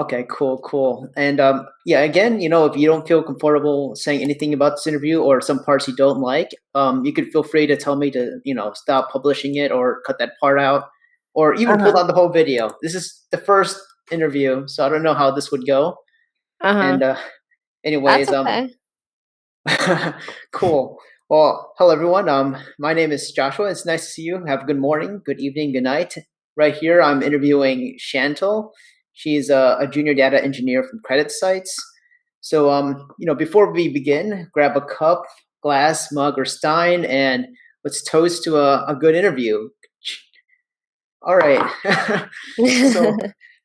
Okay, cool. And yeah, again, if you don't feel comfortable saying anything about this interview or some parts you don't like, you could feel free to tell me to, stop publishing it or cut that part out or even pull Uh-huh. down the whole video. This is the first interview, so I don't know how this would go. Uh-huh. And That's anyways, okay. cool. Well, hello everyone. My name is Joshua. It's nice to see you. Have a good morning, good evening, good night. Right here, I'm interviewing Chantel. She's a junior data engineer from CreditSights. So, before we begin, grab a cup, glass, mug, or stein, and let's toast to a good interview. All right.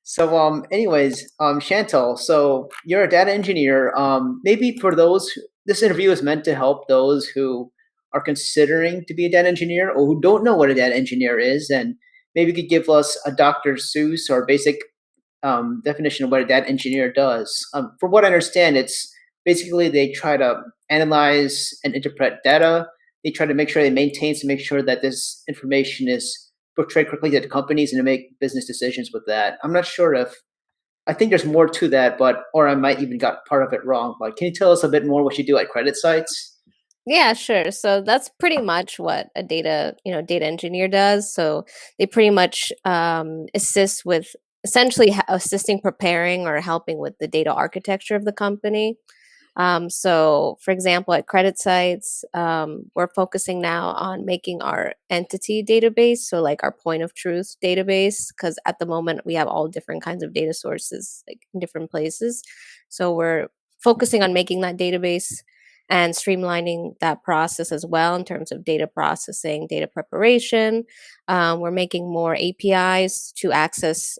so, anyways, Chantel, so you're a data engineer. Maybe for those, this interview is meant to help those who are considering to be a data engineer or who don't know what a data engineer is, and maybe you could give us a Dr. Seuss or basic definition of what a data engineer does. From what I understand, it's basically they try to analyze and interpret data. They try to make sure they maintain to make sure that this information is portrayed correctly to the companies and to make business decisions with that. I'm not sure if I think there's more to that, but or I might even got part of it wrong. But can you tell us a bit more what you do at CreditSights? Yeah, sure. So that's pretty much what a data engineer does. So they pretty much assist with essentially assisting preparing or helping with the data architecture of the company. So, for example, at CreditSights, we're focusing now on making our entity database, so like our point of truth database, because at the moment we have all different kinds of data sources, like in different places. So we're focusing on making that database and streamlining that process as well in terms of data processing, data preparation. We're making more APIs to access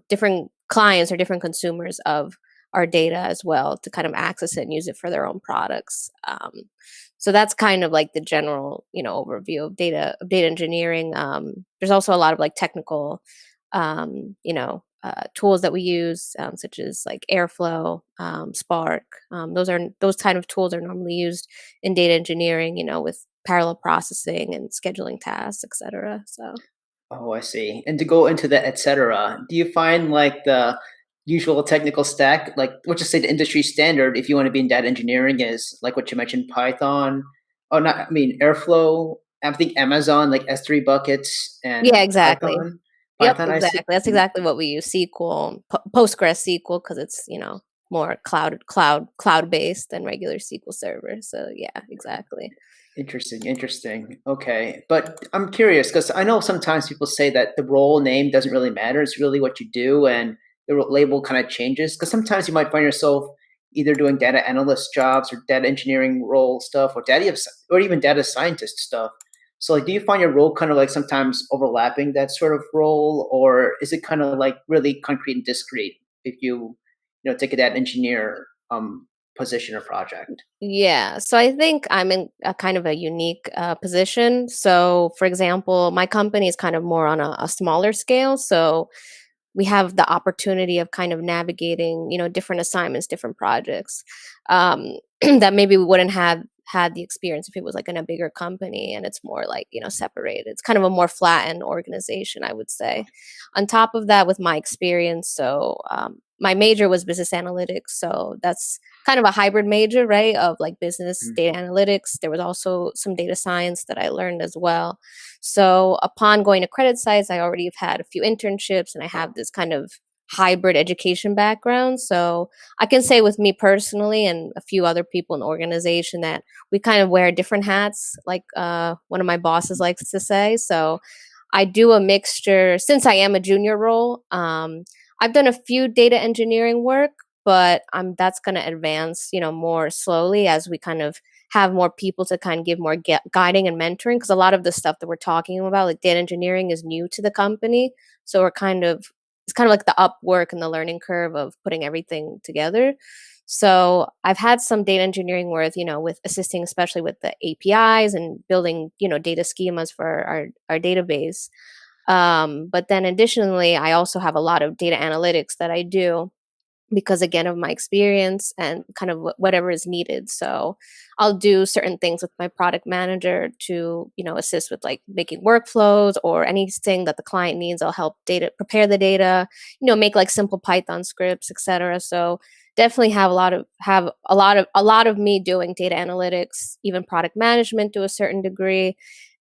different clients or different consumers of our data as well to kind of access it and use it for their own products. So that's kind of like the general, overview of data engineering. There's also a lot of like technical, tools that we use, such as like Airflow, Spark. Those kind of tools are normally used in data engineering, with parallel processing and scheduling tasks, etc. So. Oh, I see. And to go into that, etc., do you find like the usual technical stack, like let's just say the industry standard, if you want to be in data engineering, is like what you mentioned, Python? Oh, not, I mean, Airflow. I think Amazon, like S3 buckets and Yeah, exactly. Python. Yep, Python, I see. exactly. That's exactly what we use. SQL, Postgres SQL, because it's more cloud based than regular SQL Server. So yeah, exactly. Interesting. Okay. But I'm curious because I know sometimes people say that the role name doesn't really matter. It's really what you do and the label kind of changes. Because sometimes you might find yourself either doing data analyst jobs or data engineering role stuff or even data scientist stuff. So like, do you find your role kind of like sometimes overlapping that sort of role, or is it kind of like really concrete and discrete if you take a data engineer position or project? Yeah, so I think I'm in a kind of a unique position. So, for example, my company is kind of more on a smaller scale. So we have the opportunity of kind of navigating, different assignments, different projects, that maybe we wouldn't have had the experience if it was like in a bigger company and it's more like, separated. It's kind of a more flattened organization, I would say. On top of that, with my experience, so my major was business analytics. So that's kind of a hybrid major, right? Of like business data analytics. There was also some data science that I learned as well. So upon going to CreditSights, I already have had a few internships and I have this kind of hybrid education background. So I can say with me personally and a few other people in the organization that we kind of wear different hats, like one of my bosses likes to say. So I do a mixture since I am a junior role. I've done a few data engineering work, but that's going to advance, more slowly as we kind of have more people to kind of give more guiding and mentoring. Because a lot of the stuff that we're talking about, like data engineering, is new to the company, so it's kind of like the up work and the learning curve of putting everything together. So I've had some data engineering work, with assisting, especially with the APIs and building, data schemas for our database. But then additionally, I also have a lot of data analytics that I do. because again of my experience and kind of whatever is needed. So I'll do certain things with my product manager to, assist with like making workflows or anything that the client needs. I'll help data prepare the data, make like simple Python scripts, etc. So definitely have a lot of me doing data analytics, even product management to a certain degree.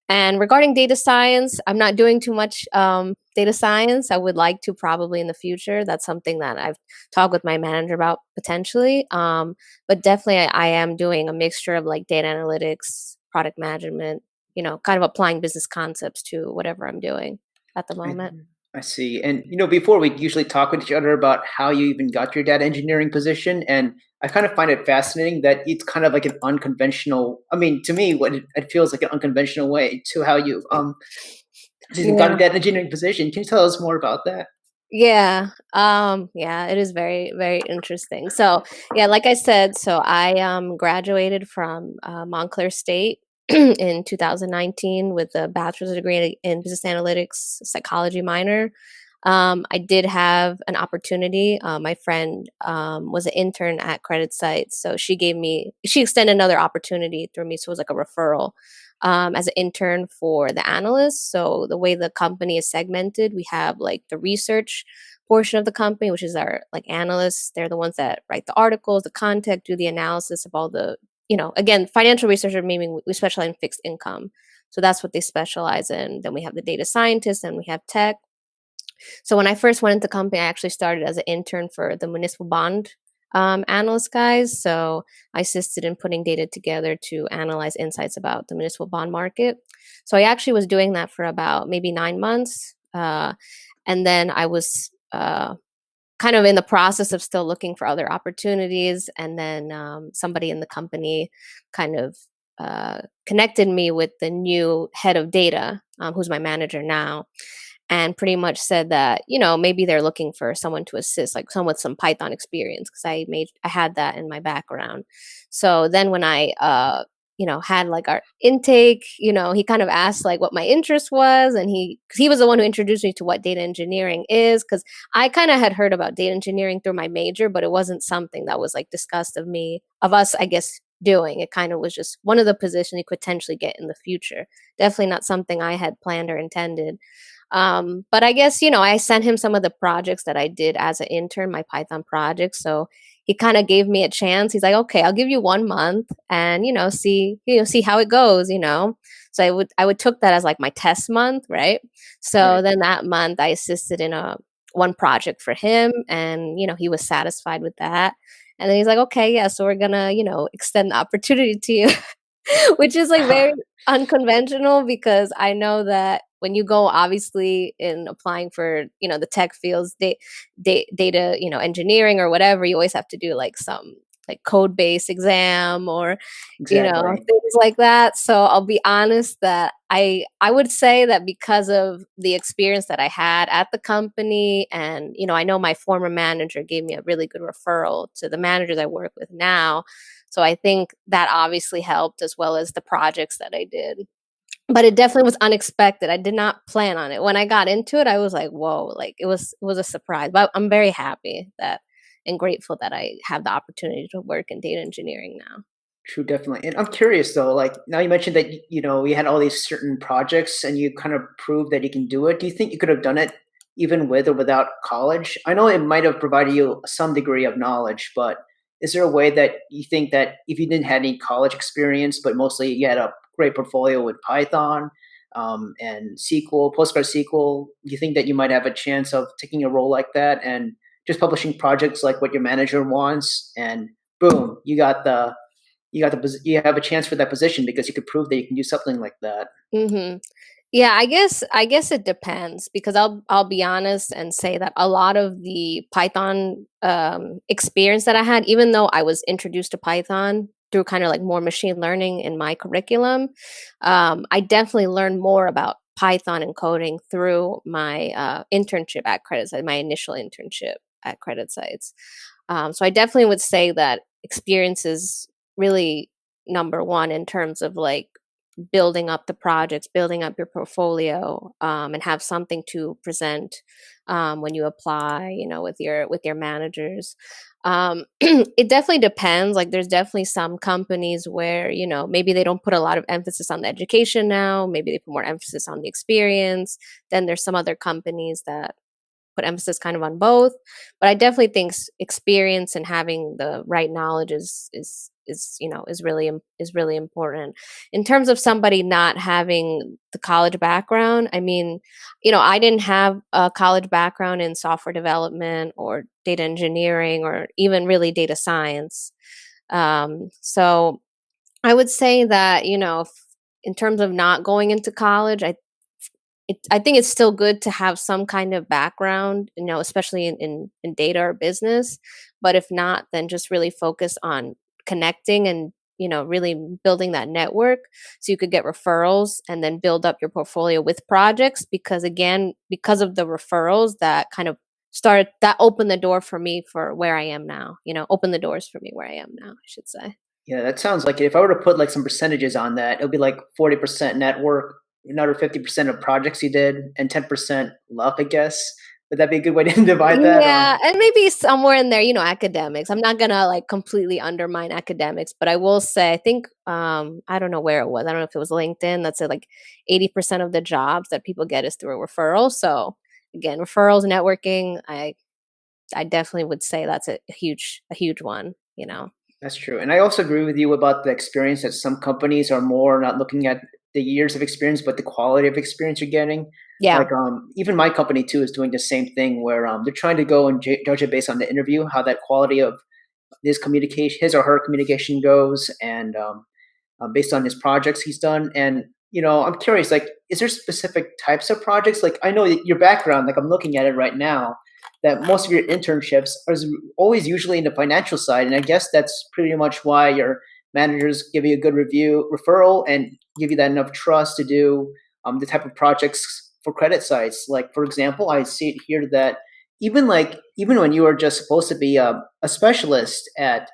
And regarding data science, I'm not doing too much data science. I would like to probably in the future. That's something that I've talked with my manager about potentially. But definitely, I am doing a mixture of like data analytics, product management, kind of applying business concepts to whatever I'm doing at the I, moment. I see. And before we usually talk with each other about how you even got your data engineering position, and I kind of find it fascinating that it's kind of like an unconventional. I mean, to me, what it feels like an unconventional way to how you got a Yeah. data engineering position. Can you tell us more about that? Yeah. Yeah, it is very, very interesting. So, yeah, like I said, so I graduated from Montclair State in 2019 with a bachelor's degree in business analytics, psychology minor. I did have an opportunity. My friend was an intern at CreditSights, so she extended another opportunity through me. So it was like a referral as an intern for the analyst. So the way the company is segmented, we have like the research portion of the company, which is our like analysts. They're the ones that write the articles, the content, do the analysis of all the, again, financial researcher, meaning we specialize in fixed income. So that's what they specialize in. Then we have the data scientists and we have tech. So when I first went into the company, I actually started as an intern for the municipal bond analyst guys. So I assisted in putting data together to analyze insights about the municipal bond market. So I actually was doing that for about maybe 9 months. And then I was kind of in the process of still looking for other opportunities. And then somebody in the company kind of connected me with the new head of data, who's my manager now, and pretty much said that maybe they're looking for someone to assist, like someone with some Python experience, because I had that in my background. So then when I had like our intake, he kind of asked like what my interest was, and he was the one who introduced me to what data engineering is, because I kind of had heard about data engineering through my major, but it wasn't something that was like discussed of us, I guess, doing. It kind of was just one of the positions you could potentially get in the future. Definitely not something I had planned or intended. But I guess, I sent him some of the projects that I did as an intern, my Python projects. So he kind of gave me a chance. He's like, okay, I'll give you 1 month and, see how it goes. So I would took that as like my test month, right? So Right. then that month I assisted in one project for him, and, he was satisfied with that. And then he's like, okay, yeah, so we're gonna, extend the opportunity to you. Which is like very unconventional, because I know that when you go obviously in applying for, the tech fields, data, engineering or whatever, you always have to do like some like code based exam or, Exactly. things like that. So I'll be honest that I would say that because of the experience that I had at the company, and, I know my former manager gave me a really good referral to the managers I work with now. So I think that obviously helped, as well as the projects that I did. But it definitely was unexpected. I did not plan on it. When I got into it, I was like, whoa, like it was a surprise. But I'm very happy that and grateful that I have the opportunity to work in data engineering now. True, definitely. And I'm curious though, like now you mentioned that you had all these certain projects and you kind of proved that you can do it. Do you think you could have done it even with or without college? I know it might have provided you some degree of knowledge, but is there a way that you think that if you didn't have any college experience, but mostly you had a great portfolio with Python and SQL, PostgreSQL, do you think that you might have a chance of taking a role like that and just publishing projects like what your manager wants, and boom, you have a chance for that position because you could prove that you can do something like that. Hmm. Yeah, I guess it depends, because I'll be honest and say that a lot of the Python experience that I had, even though I was introduced to Python through kind of like more machine learning in my curriculum, I definitely learned more about Python and coding through my internship at CreditSights, my initial internship at CreditSights. So I definitely would say that experience is really number one in terms of like building up the projects, building up your portfolio, and have something to present when you apply, with your managers. It definitely depends. Like, there's definitely some companies where, maybe they don't put a lot of emphasis on the education now. Maybe they put more emphasis on the experience. Then there's some other companies that put emphasis kind of on both. But I definitely think experience and having the right knowledge is really important. In terms of somebody not having the college background, I mean, I didn't have a college background in software development or data engineering or even really data science. So I would say that, in terms of not going into college, I think it's still good to have some kind of background, especially in data or business. But if not, then just really focus on connecting and, really building that network so you could get referrals and then build up your portfolio with projects. Because again, because of the referrals that kind of opened the door for me for where I am now, open the doors for me where I am now, I should say. Yeah, that sounds like it. If I were to put like some percentages on that, it would be like 40% network, another 50% of projects you did, and 10% luck, I guess. Would that be a good way to divide that? Yeah, and maybe somewhere in there, academics. I'm not gonna like completely undermine academics, but I will say I think I don't know where it was. I don't know if it was LinkedIn that said like 80% of the jobs that people get is through a referral. So again, referrals, networking, I definitely would say that's a huge one. That's true. And I also agree with you about the experience that some companies are more not looking at the years of experience, but the quality of experience you're getting. Yeah. Like even my company too is doing the same thing where they're trying to go and judge it based on the interview, how that quality of his or her communication goes, and based on his projects he's done. And I'm curious, like, is there specific types of projects? Like, I know that your background, like I'm looking at it right now, that most of your internships are always usually in the financial side, and I guess that's pretty much why your managers give you a good referral, and give you that enough trust to do the type of projects for CreditSights. Like, for example, I see it here that even when you were just supposed to be a specialist at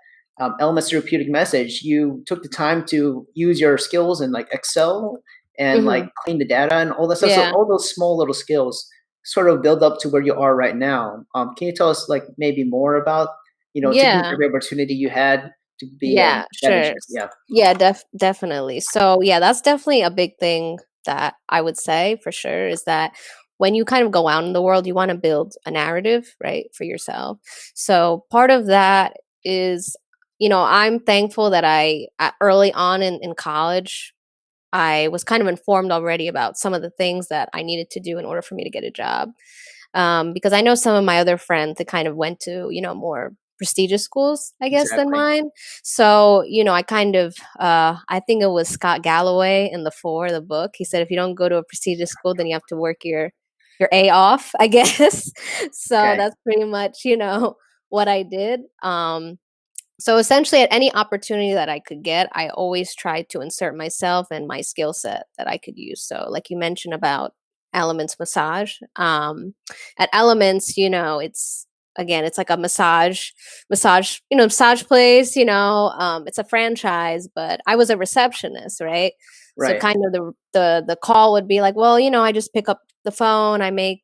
Elements Therapeutic Message, you took the time to use your skills in like Excel and like Hmm. clean the data and all that stuff. So Yeah. all those small little skills sort of build up to where you are right now. Can you tell us like maybe more about taking Yeah. every opportunity you had to be Yeah, that sure. engineer? Yeah, Yeah, definitely. So, yeah, that's definitely a big thing that I would say for sure is that when you kind of go out in the world, you want to build a narrative, right, for yourself. So, part of that is, I'm thankful that early on in college, I was kind of informed already about some of the things that I needed to do in order for me to get a job. Because I know some of my other friends that kind of went to, more prestigious schools, I guess, than exactly. mine. So, I kind of, I think it was Scott Galloway in the book. He said, if you don't go to a prestigious school, then you have to work your A off, I guess. So Okay, that's pretty much, what I did. So essentially, at any opportunity that I could get, I always tried to insert myself and my skill set that I could use. So, like you mentioned about Elements Massage, at Elements, it's like a massage place. It's a franchise, but I was a receptionist, right? So right. kind of the call would be like, well, I just pick up the phone, I make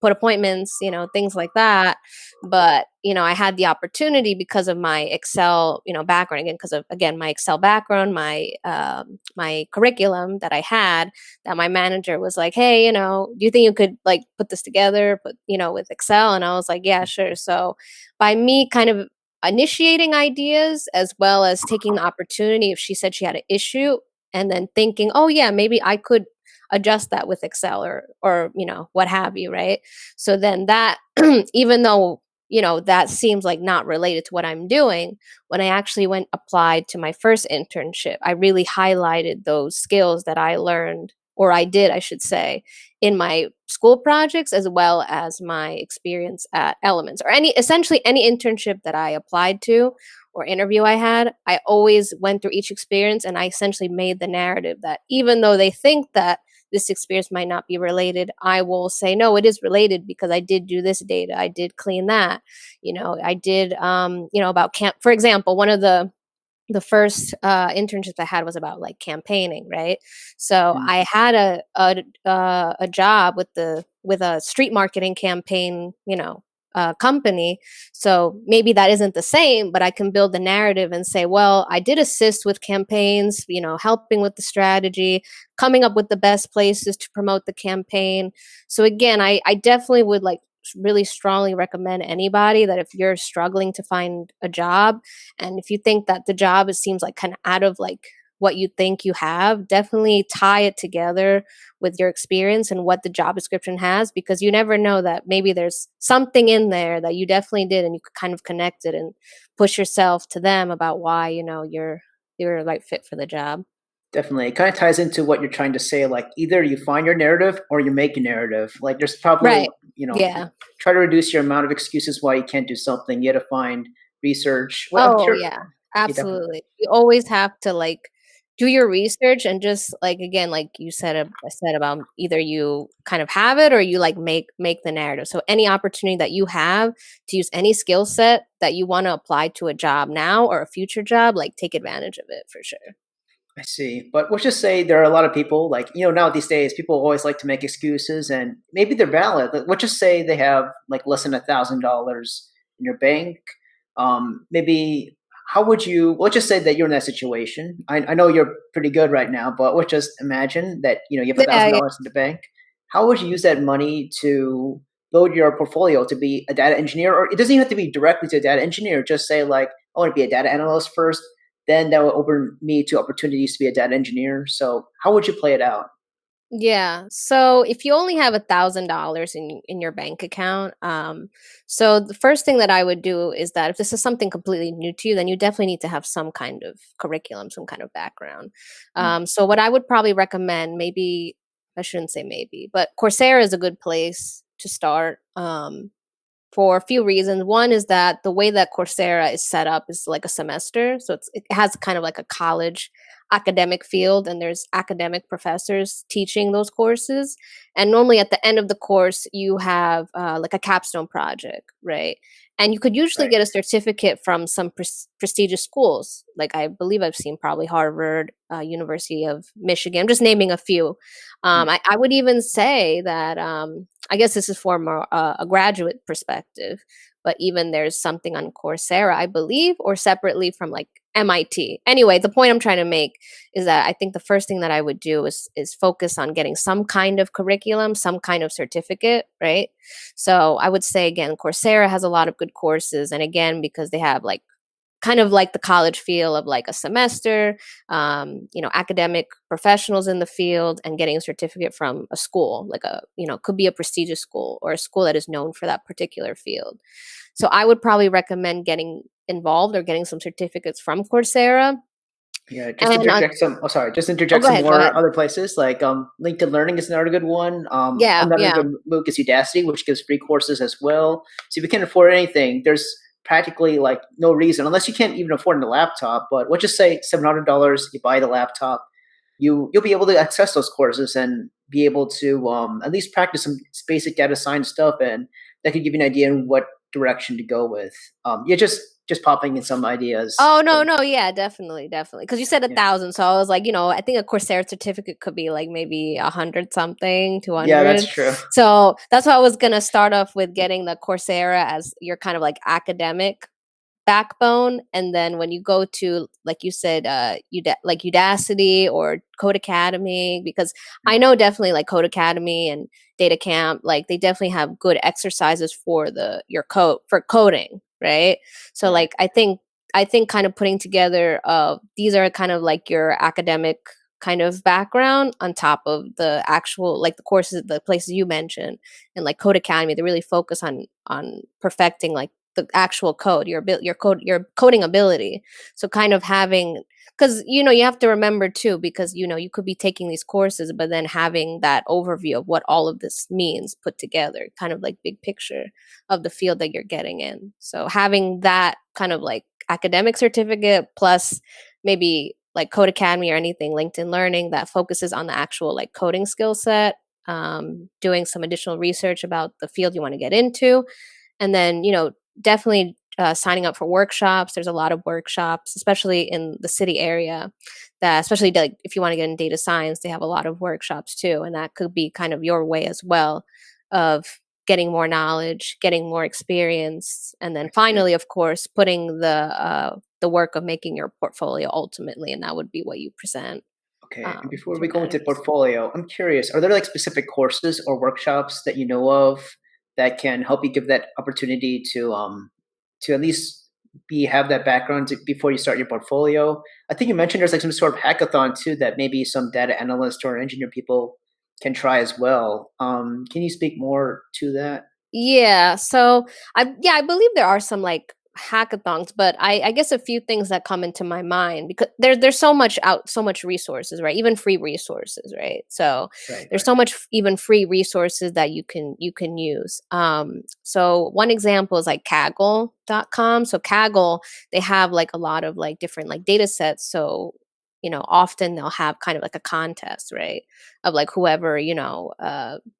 put appointments, things like that. But I had the opportunity because of my Excel background, again, because of, again, my Excel background, my curriculum that I had, that my manager was like, hey, do you think you could like put this together, with Excel? And I was like, yeah, sure. So by me kind of initiating ideas as well as taking the opportunity, if she said she had an issue, and then thinking, oh yeah, maybe I could adjust that with Excel or what have you, right? So then that even though that seems like not related to what I'm doing, when I actually went applied to my first internship, I really highlighted those skills that I learned, or I did, I should say, in my school projects as well as my experience at Elements, or essentially any internship that I applied to or interview I had. I always went through each experience and I essentially made the narrative that even though they think that this experience might not be related, I will say, no, it is related because I did do this data. I did clean that. I did, about camp. For example, one of the the first internship I had was about like campaigning, right? So Mm, I had a job with a street marketing campaign, company. So maybe that isn't the same, but I can build the narrative and say, well, I did assist with campaigns, helping with the strategy, coming up with the best places to promote the campaign. So again, I definitely would like really strongly recommend anybody that if you're struggling to find a job, and if you think that the job it seems like kind of out of like what you think you have, definitely tie it together with your experience and what the job description has, because you never know that maybe there's something in there that you definitely did and you could kind of connect it and push yourself to them about why, you're the right fit for the job. definitely. It kind of ties into what you're trying to say. Like either you find your narrative or you make a narrative. Like there's probably, Right. Yeah. try to reduce your amount of excuses why you can't do something. You got to find research. Well, I'm Oh, curious. yeah, You definitely. absolutely. You always have to, like, do your research and just, like, again, like you said about either you kind of have it or you, like, make the narrative. So any opportunity that you have to use any skill set that you wanna apply to a job now or a future job, like, take advantage of it for sure. I see. But let's just say there are a lot of people, like, now these days, people always like to make excuses and maybe they're valid. But let's just say they have like less than $1,000 in your bank. Maybe how would you, let's just say that you're in that situation. I know you're pretty good right now, but let's just imagine that, you have a Yeah, thousand yeah. dollars in the bank. How would you use that money to build your portfolio to be a data engineer? Or it doesn't even have to be directly to a data engineer. Just say like, I want to be a data analyst first, then that will open me to opportunities to be a data engineer. So how would you play it out? Yeah. So if you only have $1,000 in your bank account, so the first thing that I would do is that if this is something completely new to you, then you definitely need to have some kind of curriculum, some kind of background. Mm, So what I would probably recommend, maybe I shouldn't say maybe, but Coursera is a good place to start. For a few reasons. One is that the way that Coursera is set up is like a semester. So it has kind of like a college academic field, and there's academic professors teaching those courses. And normally at the end of the course, you have like a capstone project, right? And you could usually right. get a certificate from some prestigious schools. Like I believe I've seen probably Harvard, University of Michigan, I'm just naming a few. Mm, I would even say that I guess this is from a graduate perspective, but even there's something on Coursera, I believe, or separately from like MIT. Anyway, the point I'm trying to make is that I think the first thing that I would do is focus on getting some kind of curriculum, some kind of certificate, right? So I would say again, Coursera has a lot of good courses, and again, because they have like kind of like the college feel of like a semester, academic professionals in the field and getting a certificate from a school, like could be a prestigious school or a school that is known for that particular field. So I would probably recommend getting involved or getting some certificates from Coursera. yeah, just And interject some. Oh, sorry, just oh, interject go some ahead, go more ahead. other places like LinkedIn Learning is another good one. Yeah, Another yeah. good MOOC is Udacity, which gives free courses as well. So if you can't afford anything, there's practically like no reason unless you can't even afford a laptop. But let's just say $700, you buy the laptop, you'll be able to access those courses and be able to at least practice some basic data science stuff, and that could give you an idea in what direction to go with. Yeah, just popping in some ideas. Oh, no, no, yeah, definitely, definitely. Because you said Yeah, 1,000, so I was like, I think a Coursera certificate could be like maybe 100 something, yeah, that's 200. true. So that's why I was gonna start off with getting the Coursera as your kind of like academic backbone, and then when you go to, like you said, like Udacity or Code Academy, because I know definitely like Code Academy and Data Camp, like they definitely have good exercises for the your code for coding, right? So Right. like I think kind of putting together these are kind of like your academic kind of background on top of the actual like the courses, the places you mentioned, and like Code Academy, they really focus on perfecting like the actual code, your coding ability. So kind of having, because you have to remember too, because you could be taking these courses, but then having that overview of what all of this means put together, kind of like big picture of the field that you're getting in. So having that kind of like academic certificate plus maybe like Code Academy or anything, LinkedIn Learning that focuses on the actual like coding skill set, doing some additional research about the field you want to get into, and then definitely signing up for workshops. There's a lot of workshops, especially in the city area, that especially like if you want to get in data science, they have a lot of workshops too, and that could be kind of your way as well of getting more knowledge, getting more experience, and then I see. finally, of course, putting the work of making your portfolio ultimately, and that would be what you present Okay, and before to we your go into managers. portfolio, I'm curious, are there like specific courses or workshops that you know of that can help you give that opportunity to at least be have that background before you start your portfolio? I think you mentioned there's like some sort of hackathon too that maybe some data analyst or engineer people can try as well. Can you speak more to that? Yeah, so I believe there are some like hackathons, but I guess a few things that come into my mind because there's so much resources, right? Even free resources, right? So Right, there's right. so much even free resources that you can use. So one example is like Kaggle.com. So Kaggle, they have like a lot of like different like data sets. So often they'll have kind of like a contest, right? Of like whoever,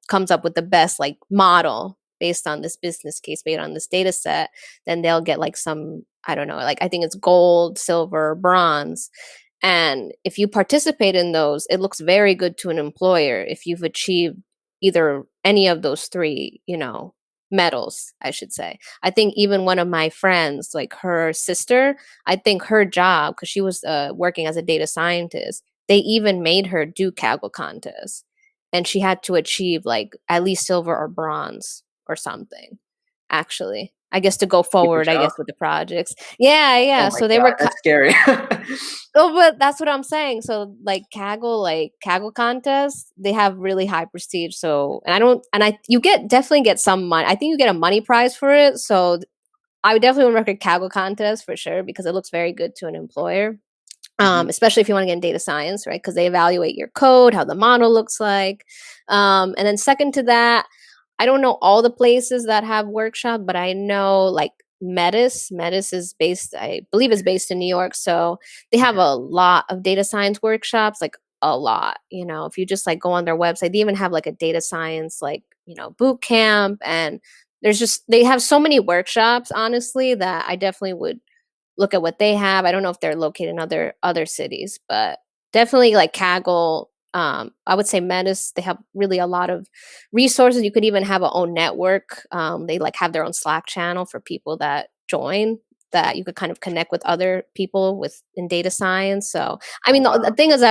comes up with the best like model based on this business case, based on this data set, then they'll get like some, I don't know, like I think it's gold, silver, bronze. And if you participate in those, it looks very good to an employer if you've achieved either any of those three, medals, I should say. I think even one of my friends, like her sister, I think her job, because she was working as a data scientist, they even made her do Kaggle contests. And she had to achieve like at least silver or bronze or something, actually. I guess to go Keep a forward, I job? guess, with the projects. Yeah, Oh yeah. my So they were god, that's scary. oh, but that's what I'm saying. So like Kaggle contests, they have really high prestige. So and I don't and I you get definitely get some money. I think you get a money prize for it. So I would definitely want to record Kaggle contest for sure because it looks very good to an employer. Mhm. Especially if you want to get in data science, right? Because they evaluate your code, how the model looks like. And then second to that, I don't know all the places that have workshop, but I know like Metis. Metis is based, I believe, is based in New York. So they have Okay. a lot of data science workshops, like a lot. If you just like go on their website, they even have like a data science like boot camp, and they have so many workshops. Honestly, that I definitely would look at what they have. I don't know if they're located in other cities, but definitely like Kaggle. I would say Metis, they have really a lot of resources. You could even have a own network. They like have their own Slack channel for people that join that you could kind of connect with other people with in data science. So I Oh mean the wow. thing is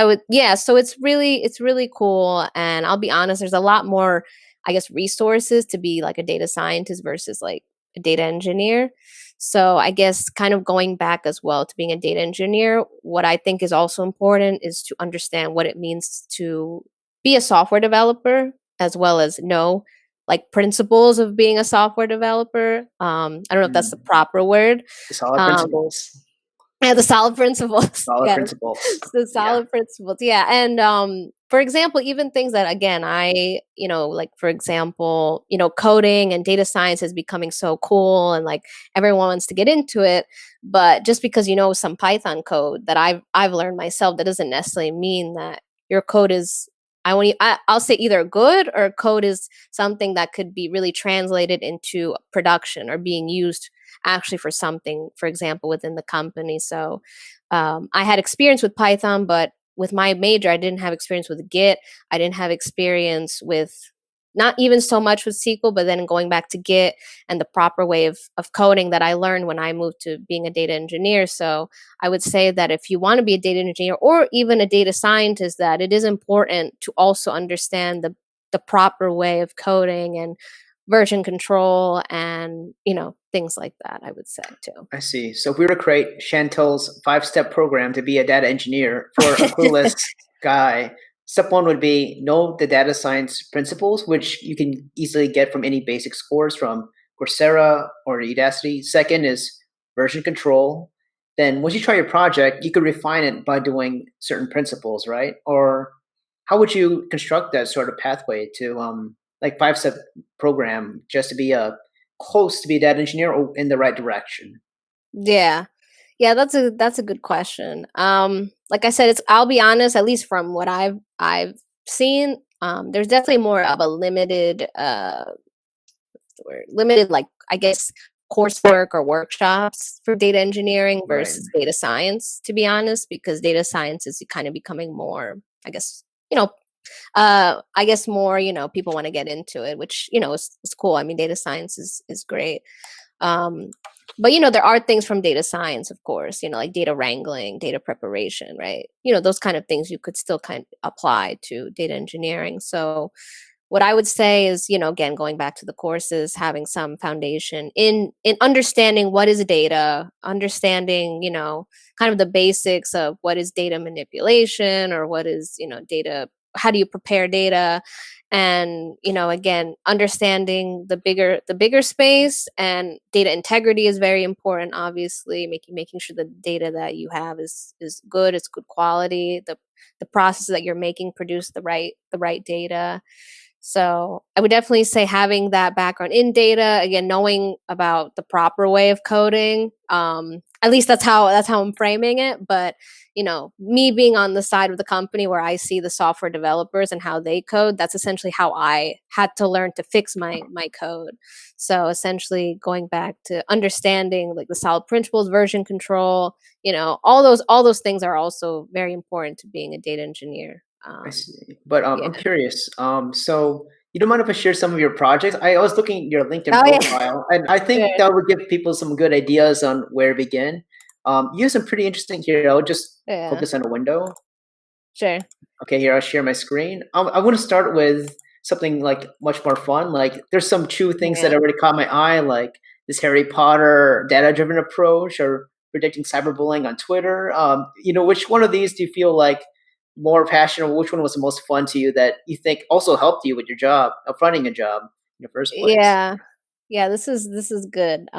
so it's really cool. And I'll be honest, there's a lot more, I guess, resources to be like a data scientist versus like a data engineer. So I guess kind of going back as well to being a data engineer, what I think is also important is to understand what it means to be a software developer as well as know like principles of being a software developer. I don't know if that's the Mm. proper word. The solid Um, principles. yeah, the solid principles. Solid Yes, principles. the Yeah. solid principles. Yeah, and for example, even things that again, like for example, coding and data science is becoming so cool, and like everyone wants to get into it. But just because you know some Python code that I've learned myself, that doesn't necessarily mean that your code is. I'll say either good or code is something that could be really translated into production or being used actually for something, for example, within the company. So I had experience with Python, but with my major, I didn't have experience with Git. I didn't have experience with not even so much with SQL, but then going back to Git and the proper way of coding that I learned when I moved to being a data engineer. So I would say that if you want to be a data engineer or even a data scientist, that it is important to also understand the proper way of coding and version control and things like that, I would say too. I see. So if we were to create Chantel's 5-step program to be a data engineer for a clueless guy, step one would be know the data science principles, which you can easily get from any basic course from Coursera or Udacity. Second is version control. Then once you try your project, you could refine it by doing certain principles, right? Or how would you construct that sort of pathway to like 5-step program just to be a close to be a data engineer or in the right direction? Yeah. Yeah, that's a good question. Like I said, I'll be honest, at least from what I've seen, there's definitely more of a limited what's the word? Limited, like I guess, coursework or workshops for data engineering Right. versus data science, to be honest, because data science is kind of becoming more, I guess, you know, I guess more, people want to get into it, which, is cool. I mean, data science is great. Um, but there are things from data science, of course, like data wrangling, data preparation, right? Those kind of things you could still kind of apply to data engineering. So what I would say is, again, going back to the courses, having some foundation in understanding what is data, understanding, kind of the basics of what is data manipulation or what is, data, how do you prepare data, and again, understanding the bigger space, and data integrity is very important, obviously, making sure the data that you have is good, it's good quality, the processes that you're making produce the right data. So I would definitely say having that background in data, again, knowing about the proper way of coding. At least that's how I'm framing it. But me being on the side of the company where I see the software developers and how they code, that's essentially how I had to learn to fix my code. So essentially going back to understanding like the solid principles, version control, all those things are also very important to being a data engineer. I see. But Yeah. I'm curious. So you don't mind if I share some of your projects? I was looking at your LinkedIn Oh yeah. profile, and I think Sure. that would give people some good ideas on where to begin. You have some pretty interesting here. I'll just Yeah. focus on a window. Sure. Okay, here I'll share my screen. I want to start with something like much more fun. Like there's some two things that Yeah. already caught my eye, like this Harry Potter data-driven approach or predicting cyberbullying on Twitter. Which one of these do you feel like more passionate? Which one was the most fun to you that you think also helped you with your job, finding a job in the first place? Yeah. Yeah, this is good.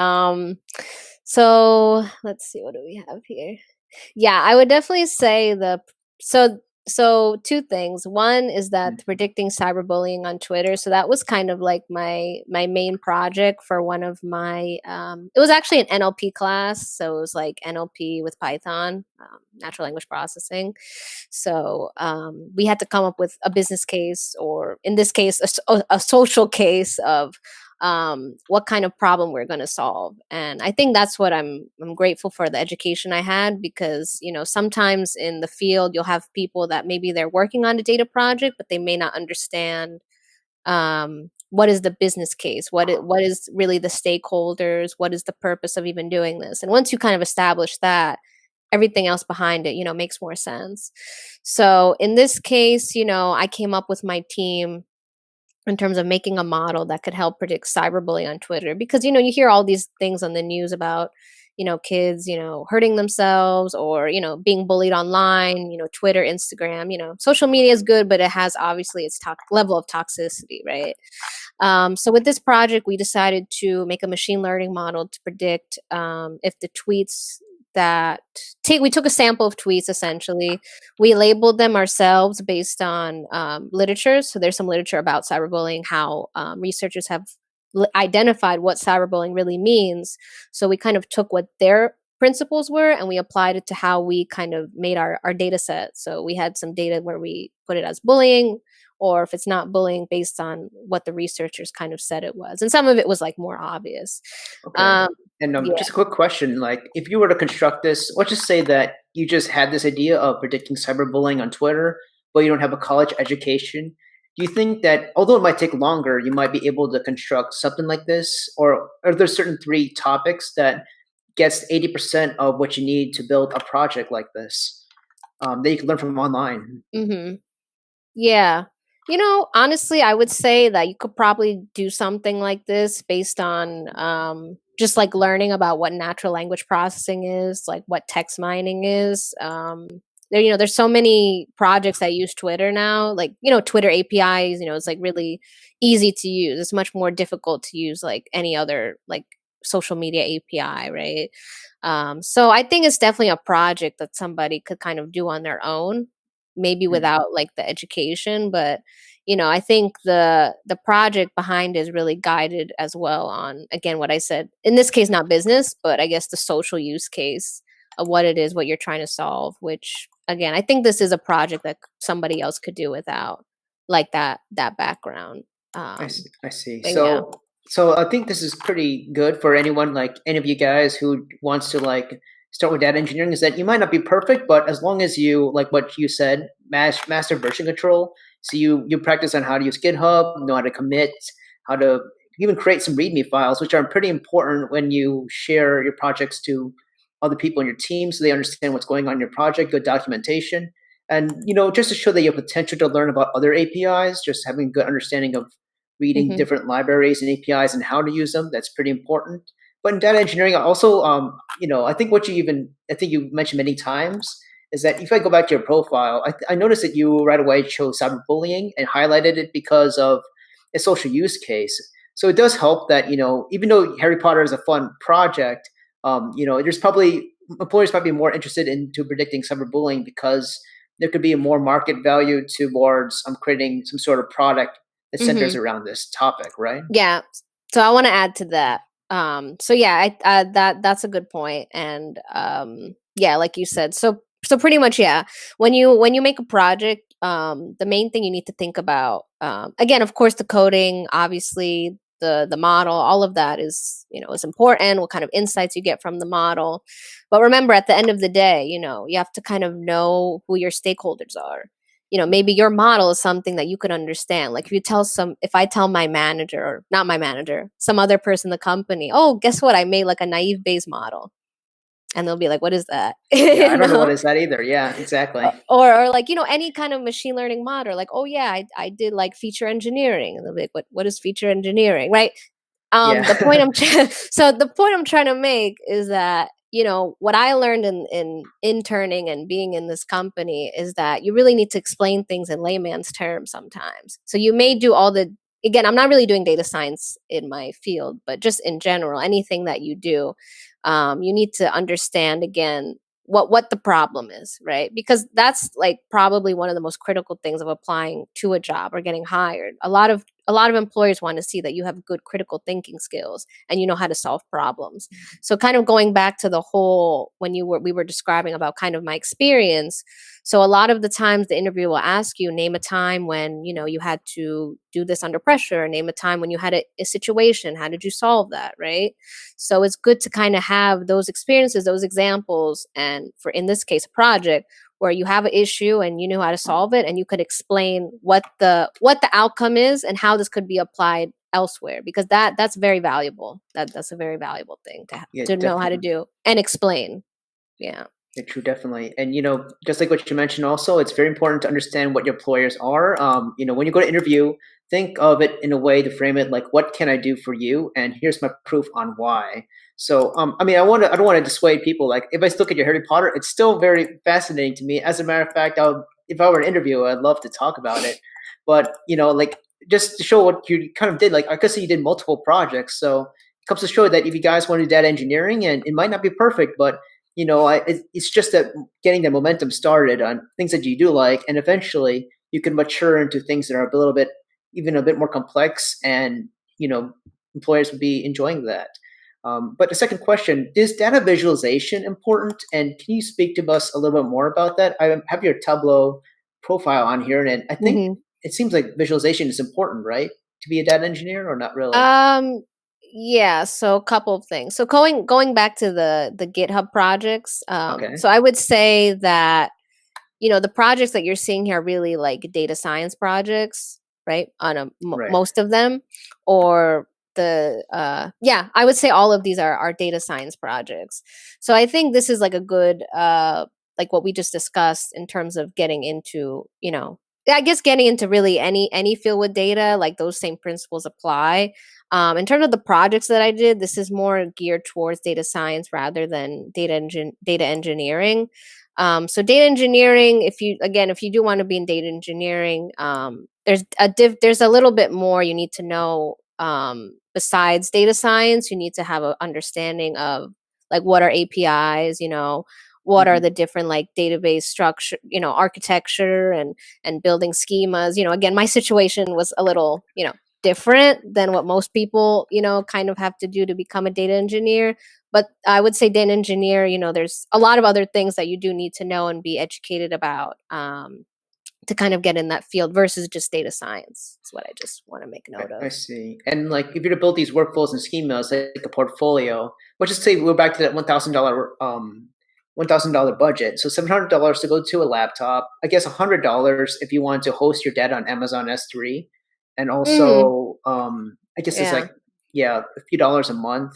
So let's see, what do we have here? Yeah, I would definitely say so so two things. One is that predicting cyberbullying on Twitter. So that was kind of like my main project for one of my it was actually an NLP class, so it was like NLP with Python, natural language processing. So we had to come up with a business case, or in this case a social case of what kind of problem we're going to solve. And I think that's what I'm grateful for, the education I had, because sometimes in the field you'll have people that maybe they're working on a data project, but they may not understand what is the business case, what is really the stakeholders, what is the purpose of even doing this. And once you kind of establish that, everything else behind it makes more sense. So in this case, I came up with my team in terms of making a model that could help predict cyberbullying on Twitter, because you hear all these things on the news about kids hurting themselves, or being bullied online, Twitter, Instagram, social media is good, but it has obviously its level of toxicity, right? So with this project, we decided to make a machine learning model to predict if the tweets that we took a sample of tweets, essentially. We labeled them ourselves based on literature. So there's some literature about cyberbullying, how researchers have identified what cyberbullying really means. So we kind of took what their principles were and we applied it to how we kind of made our data set. So we had some data where we put it as bullying, or if it's not bullying, based on what the researchers kind of said it was. And some of it was like more obvious. Okay. And Yeah. just a quick question, like if you were to construct this, let's just say that you just had this idea of predicting cyberbullying on Twitter, but you don't have a college education. Do you think that although it might take longer, you might be able to construct something like this? Or are there certain three topics that gets 80% of what you need to build a project like this that you can learn from online? Mm-hmm. Yeah. Honestly, I would say that you could probably do something like this based on just like learning about what natural language processing is, like what text mining is. There's so many projects that use Twitter now, like, Twitter APIs, it's like really easy to use. It's much more difficult to use like any other like social media API, right? So I think it's definitely a project that somebody could kind of do on their own, maybe Hmm, without like the education. But I think the project behind is really guided as well on, again, what I said, in this case not business, but I guess the social use case of what it is, what you're trying to solve, which again, I think this is a project that somebody else could do without like that background. I see. But yeah. So I think this is pretty good for anyone, like any of you guys who wants to like start with data engineering. Is that you might not be perfect, but as long as you like what you said, master version control. So you practice on how to use GitHub, know how to commit, how to even create some README files, which are pretty important when you share your projects to other people in your team, so they understand what's going on in your project. Good documentation, and just to show that you have potential to learn about other APIs, just having a good understanding of reading Hmm. different libraries and APIs and how to use them. That's pretty important. But in data engineering, also, I think I think you mentioned many times is that if I go back to your profile, I noticed that you right away chose cyberbullying and highlighted it because of a social use case. So it does help that, even though Harry Potter is a fun project, there's probably employers might be more interested into predicting cyberbullying because there could be a more market value towards creating some sort of product that centers Hmm. around this topic, right? Yeah. So I want to add to that. So yeah, that's a good point. And yeah, like you said, so pretty much, yeah. When you make a project, the main thing you need to think about, again, of course, the coding, obviously, the model, all of that is important. What kind of insights you get from the model, but remember, at the end of the day, you have to kind of know who your stakeholders are. Maybe your model is something that you could understand. Like if I tell my manager, or not my manager, some other person in the company, oh, guess what? I made like a naive Bayes model. And they'll be like, what is that? Yeah, you I don't know what know? is that either. Yeah, exactly. Or like, any kind of machine learning model, like, oh yeah, I did like feature engineering. And they'll be like, what is feature engineering? Right. The point Yeah. so the point I'm trying to make is that what I learned in interning and being in this company is that you really need to explain things in layman's terms sometimes. So you may do all the again, I'm not really doing data science in my field, but just in general, anything that you do, you need to understand again what the problem is, right? Because that's like probably one of the most critical things of applying to a job or getting hired. A lot of employers want to see that you have good critical thinking skills and you know how to solve problems. So kind of going back to the whole when we were describing about kind of my experience. So a lot of the times the interview will ask you, name a time when you had to do this under pressure, name a time when you had a situation, how did you solve that, right? So it's good to kind of have those experiences, those examples, and for in this case, a project where you have an issue and you know how to solve it, and you could explain what the outcome is and how this could be applied elsewhere, because that's very valuable. That's a very valuable thing Yeah, to know how to definitely. do and explain. Yeah. Yeah, true, definitely. And just like what you mentioned, also, it's very important to understand what your employers are. When you go to interview, think of it in a way to frame it like, "What can I do for you?" And here's my proof on why. So, I don't want to dissuade people. Like, if I look at your Harry Potter, it's still very fascinating to me. As a matter of fact, if I were an interview, I'd love to talk about it. But like just to show what you kind of did, like I could see you did multiple projects, so it comes to show that if you guys want to do data engineering, and it might not be perfect, but it's just that getting the momentum started on things that you do like, and eventually you can mature into things that are even a bit more complex, and you know, employers would be enjoying that. But the second question is data visualization important, and can you speak to us a little bit more about that? I have your Tableau profile on here, and I think Hmm. it seems like visualization is important, right, to be a data engineer, or not really? Um, yeah, so a couple of things. So going back to the GitHub projects, Okay, so I would say that the projects that you're seeing here are really like data science projects, right? On right. most of them, or yeah, I would say all of these are data science projects. So I think this is like a good like what we just discussed in terms of getting into I guess getting into really any field with data, like those same principles apply. In terms of the projects that I did, this is more geared towards data science rather than data engineering. So data engineering, if you do want to be in data engineering, there's a little bit more you need to know. Besides data science, you need to have an understanding of like what are APIs, what are Hmm. the different like database structure, architecture and building schemas. Again, my situation was a little, different than what most people, kind of have to do to become a data engineer. But I would say data engineer, there's a lot of other things that you do need to know and be educated about. to kind of get in that field versus just data science. Is what I just want to make note I of. see. And like, if you're to build these workflows and schemas, like a portfolio, let's just say we're back to that $1,000 budget. So $700 to go to a laptop. I guess $100 if you want to host your data on Amazon S3, and Mm, also I guess it's yeah, like, yeah, a few dollars a month,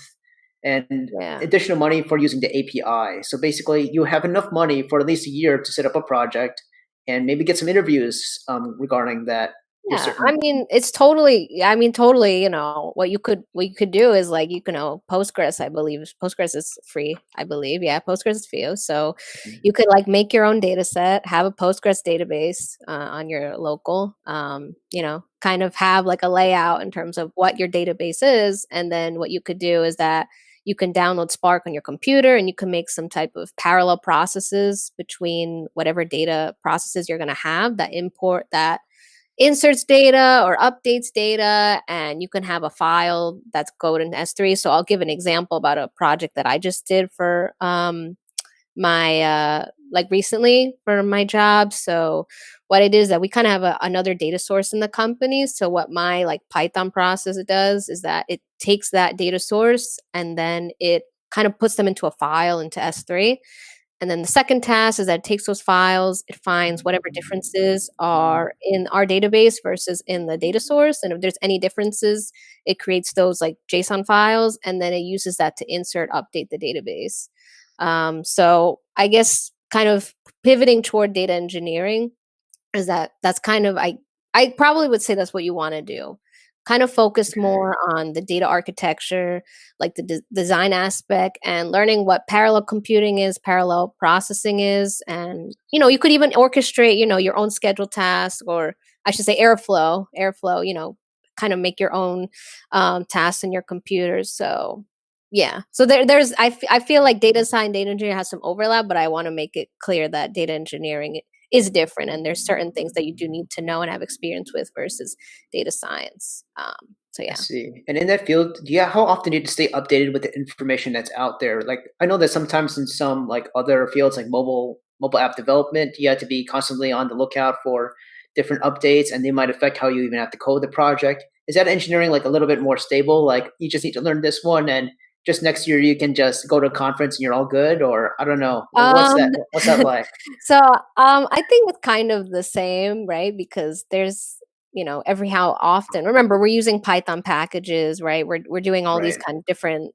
and yeah, additional money for using the API. So basically, you have enough money for at least a year to set up a project and maybe get some interviews regarding that with yeah. I certain. mean, it's totally. I mean, totally. What you could do is like Postgres. I believe Postgres is free. I believe, yeah, Postgres is free. So you could like make your own data set, have a Postgres database on your local. Kind of have like a layout in terms of what your database is, and then what you could do is that you can download Spark on your computer, and you can make some type of parallel processes between whatever data processes you're going to have that import that inserts data or updates data, and you can have a file that's code in S3. So I'll give an example about a project that I just did for my like recently for my job. So what it is that we kind of have another data source in the company. So what my like Python process does is that it takes that data source and then it kind of puts them into a file into S3. And then the second task is that it takes those files, it finds whatever differences are in our database versus in the data source. And if there's any differences, it creates those like JSON files, and then it uses that to update the database. So I guess kind of pivoting toward data engineering is that's kind of I probably would say that's what you want to do. Kind of focus Okay. more on the data architecture, like the design aspect, and learning what parallel computing is, parallel processing is, and you could even orchestrate your own scheduled tasks, or I should say airflow. Kind of make your own tasks in your computers. So yeah, so there's I feel like data science, data engineering has some overlap, but I want to make it clear that data engineering is different, and there's certain things that you do need to know and have experience with versus data science. So I yeah. see. And in that field, yeah, how often do you stay updated with the information that's out there? Like, I know that sometimes in some like other fields, like mobile app development, you have to be constantly on the lookout for different updates, and they might affect how you even have to code the project. Is that engineering like a little bit more stable? Like, you just need to learn this one, and just next year you can just go to a conference and you're all good, or I don't know. What's Um, that? What's that like? so I think it's kind of the same, right? Because there's every how often. Remember, we're using Python packages, right? We're doing all these Right. kind of different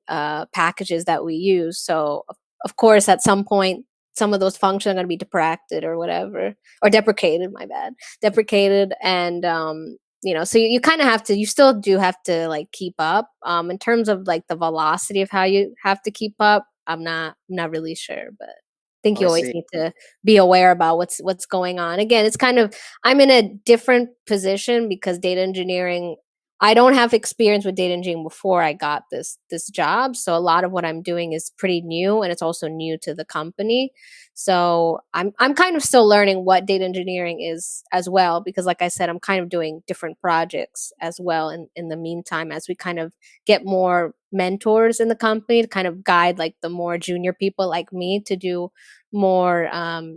packages that we use. So of course, at some point, some of those functions are going to be deprecated or whatever, or deprecated. My bad, deprecated, and so you kind of have to. You still do have to like keep up. In terms of like the velocity of how you have to keep up, I'm not really sure, but think Oh, you I always see. need to be aware about what's going on. Again, it's kind of I'm in a different position because data engineering I don't have experience with data engineering before I got this job. So a lot of what I'm doing is pretty new and it's also new to the company. So I'm kind of still learning what data engineering is as well because like I said, I'm kind of doing different projects as well in the meantime as we kind of get more mentors in the company to kind of guide like the more junior people like me to do more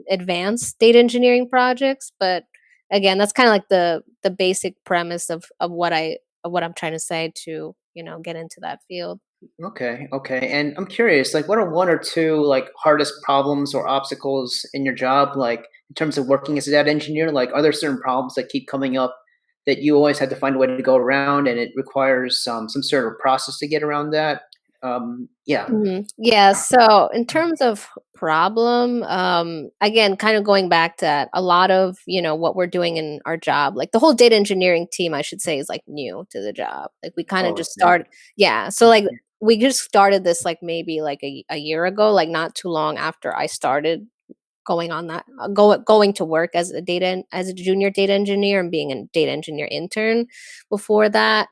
advanced data engineering projects. But again, that's kind of like the basic premise of what I'm trying to say to get into that field. Okay, okay. And I'm curious, like, what are one or two like hardest problems or obstacles in your job, like in terms of working as a data engineer? Like, are there certain problems that keep coming up that you always had to find a way to go around, and it requires some sort of process to get around that? Yeah. Yeah. So in terms of problem, again, kind of going back to that, a lot of what we're doing in our job, like the whole data engineering team, I should say, is like new to the job. Like we kind of Oh, just okay. started. Yeah. So like we just started this like maybe like a year ago, like not too long after I started going on that going to work as a junior data engineer and being a data engineer intern before that.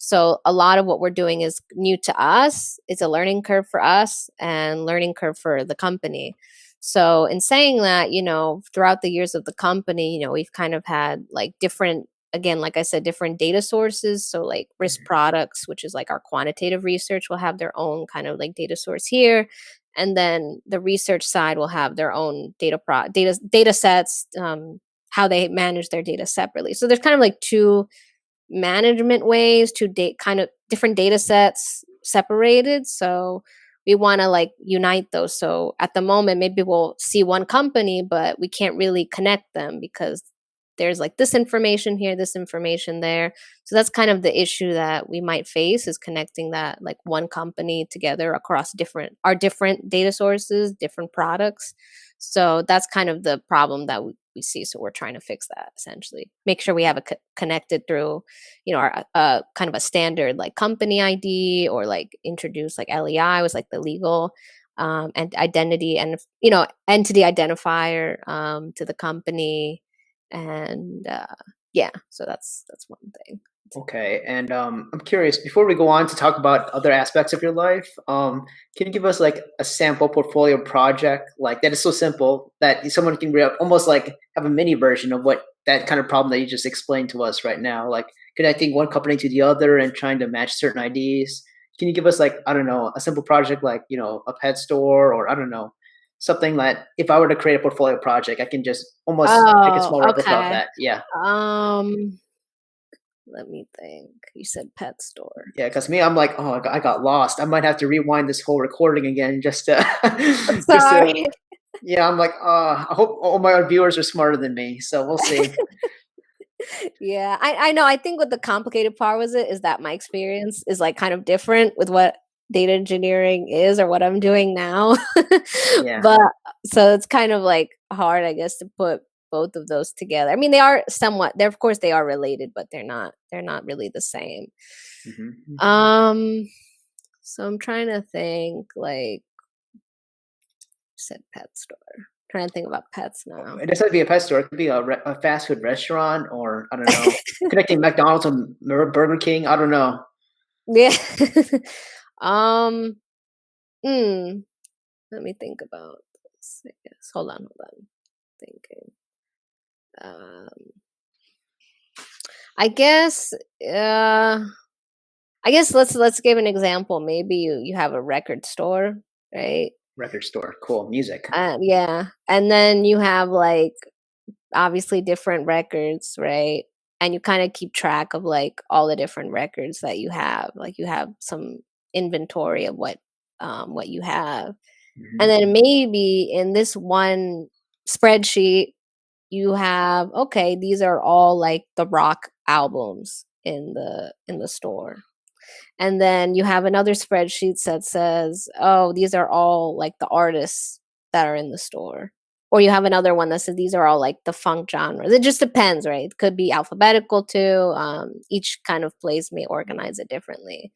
So a lot of what we're doing is new to us. It's a learning curve for us and learning curve for the company. So in saying that, throughout the years of the company, we've kind of had like different, again, like I said, different data sources. So like risk products, which is like our quantitative research, will have their own kind of like data source here, and then the research side will have their own data sets, how they manage their data separately. So there's kind of like two management ways, kind of different data sets separated. So we want to like unite those. So at the moment, maybe we'll see one company, but we can't really connect them because there's like this information here, this information there. So that's kind of the issue that we might face, is connecting that like one company together across our different data sources, different products. So that's kind of the problem that we see. So we're trying to fix that, essentially. Make sure we have it connected through, our kind of a standard like company ID, or like introduce like LEI was like the legal and identity, and entity identifier to the company. And yeah, so that's one thing. Okay, and I'm curious, before we go on to talk about other aspects of your life, can you give us like a sample portfolio project like that is so simple that someone can almost like have a mini version of what that kind of problem that you just explained to us right now, like connecting one company to the other and trying to match certain IDs? Can you give us like, I don't know, a simple project like, a pet store, or I don't know, something that if I were to create a portfolio project, I can just almost make a Oh, small replica of okay. that. Yeah. Let me think. You said pet store. Yeah, because me, I'm like, oh, I got lost. I might have to rewind this whole recording again just to, just to. Sorry. Yeah, I'm like, I hope all my viewers are smarter than me. So we'll see. Yeah, I know. I think what the complicated part was is that my experience is like kind of different with what data engineering is, or what I'm doing now. Yeah. But so it's kind of like hard, I guess, to put both of those together. I mean, they are somewhat, they're, of course they are related, but they're not really the same. Hmm. So I'm trying to think, like, said pet store. Trying to think about pets now. It doesn't have to be a pet store. It could be a fast food restaurant, or I don't know, connecting McDonald's and Burger King. I don't know. Yeah. um. Hmm. Let me think about this. I guess. Hold on. Thinking. Um. I guess. I guess let's give an example. Maybe you have a record store, right? Record store. Cool. Music. Yeah, and then you have like obviously different records, right? And you kind of keep track of like all the different records that you have. Like you have some inventory of what you have. And Hmm. then maybe in this one spreadsheet you have, okay, these are all like the rock albums in the store. And then you have another spreadsheet that says, oh, these are all like the artists that are in the store. Or you have another one that says these are all like the funk genres. It just depends, right? It could be alphabetical too. Each kind of place may organize it differently.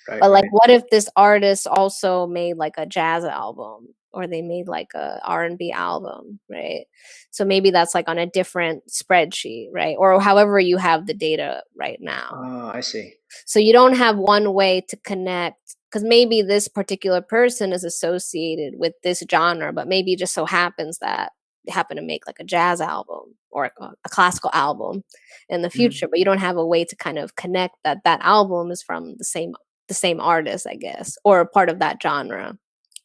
Right. But like, Right. what if this artist also made like a jazz album, or they made like a R&B album, right? So maybe that's like on a different spreadsheet, right? Or however you have the data right now. Oh, I see. So you don't have one way to connect, because maybe this particular person is associated with this genre, but maybe it just so happens that they happen to make like a jazz album or a classical album in the Mhm. future, but you don't have a way to kind of connect that album is from the same artist, I guess, or a part of that genre.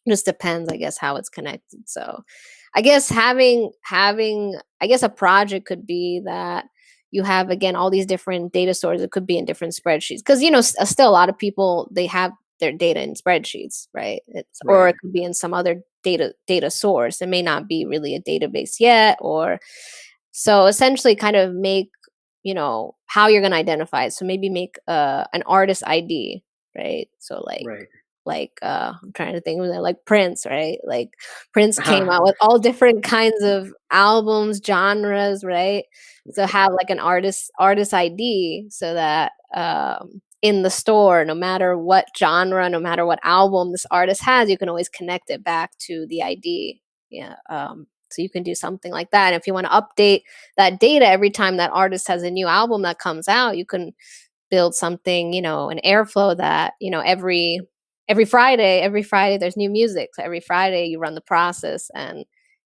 Just depends, I guess, how it's connected. So I guess having I guess a project could be that you have, again, all these different data sources. It could be in different spreadsheets, because still a lot of people, they have their data in spreadsheets, right? Or Right. it could be in some other data source. It may not be really a database yet. Or so essentially kind of make, how you're going to identify it. So maybe make an artist ID, right? So Right. I'm trying to think of it, like Prince, right? Like Prince came out with all different kinds of albums, genres, right? So have like an artist ID, so that in the store, no matter what genre, no matter what album this artist has, you can always connect it back to the ID. Yeah. So you can do something like that. And if you want to update that data every time that artist has a new album that comes out, you can build something, an airflow that, every Friday there's new music. So every Friday you run the process, and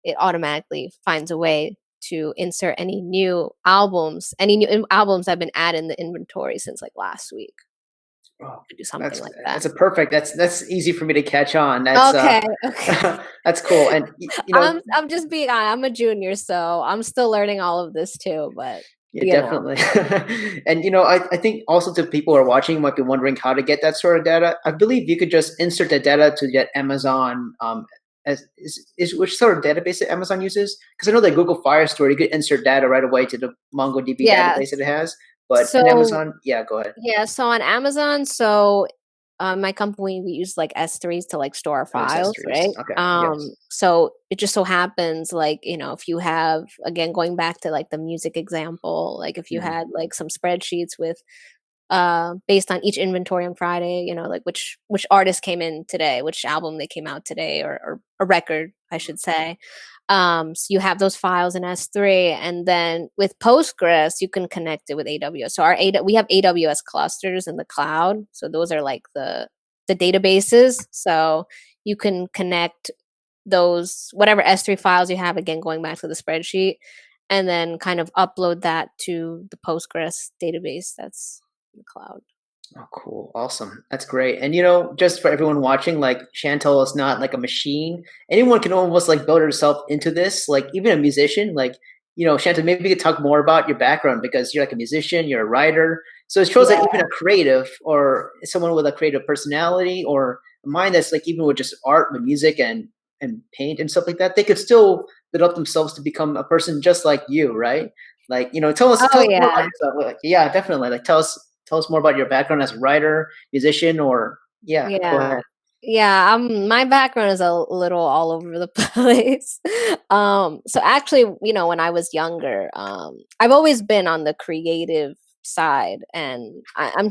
it automatically finds a way to insert any new albums that have been added in the inventory since like last week. Oh, to do something that's like that. that's a perfect. That's easy for me to catch on. That's Okay, okay. that's cool. And I'm just being honest. I'm a junior, so I'm still learning all of this too. But yeah, you know, definitely. And I think also to people who are watching might be wondering how to get that sort of data. I believe you could just insert the data to that Amazon as is which sort of database that Amazon uses? Because I know that Google Firestore you could insert data right away to the MongoDB yeah. database that it has. But in So Amazon, yeah, go ahead. yeah, so on Amazon, my company, we use like S3s to like store our Oh, it's files, right? S3s. Okay. Yes. So it just so happens like, if you have, again, going back to like the music example, like if you Mhm. had like some spreadsheets with based on each inventory on Friday, like which artist came in today, which album they came out today, or a record, I should say. So you have those files in S3, and then with Postgres, you can connect it with AWS. So we have AWS clusters in the cloud. So those are like the databases. So you can connect those whatever S3 files you have, again going back to the spreadsheet, and then kind of upload that to the Postgres database that's in the cloud. Oh, cool. Awesome. That's great. And just for everyone watching, like Chantel is not like a machine. Anyone can almost like build herself into this, like even a musician, like, Chantel, maybe you could talk more about your background because you're like a musician, you're a writer. So it shows that Yeah. even a creative or someone with a creative personality or a mind that's like even with just art, with music and paint and stuff like that, they could still build up themselves to become a person just like you, right? Like, tell us Oh tell us more about yeah. yourself. Like, yeah, definitely. Like tell us more about your background as a writer, musician, or yeah, go Yeah. ahead. Yeah, my background is a little all over the place. So actually, when I was younger, I've always been on the creative side, and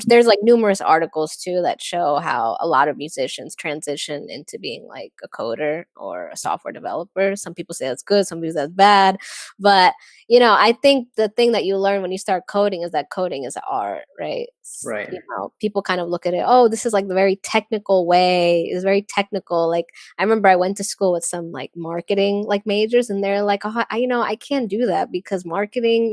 there's like numerous articles too that show how a lot of musicians transition into being like a coder or a software developer. Some people say that's good, some people say that's bad, but I think the thing that you learn when you start coding is that coding is art, right? Right. People kind of look at it, oh, this is like the very technical way. It's very technical. Like I remember I went to school with some like marketing like majors, and they're like, oh, I can't do that because marketing,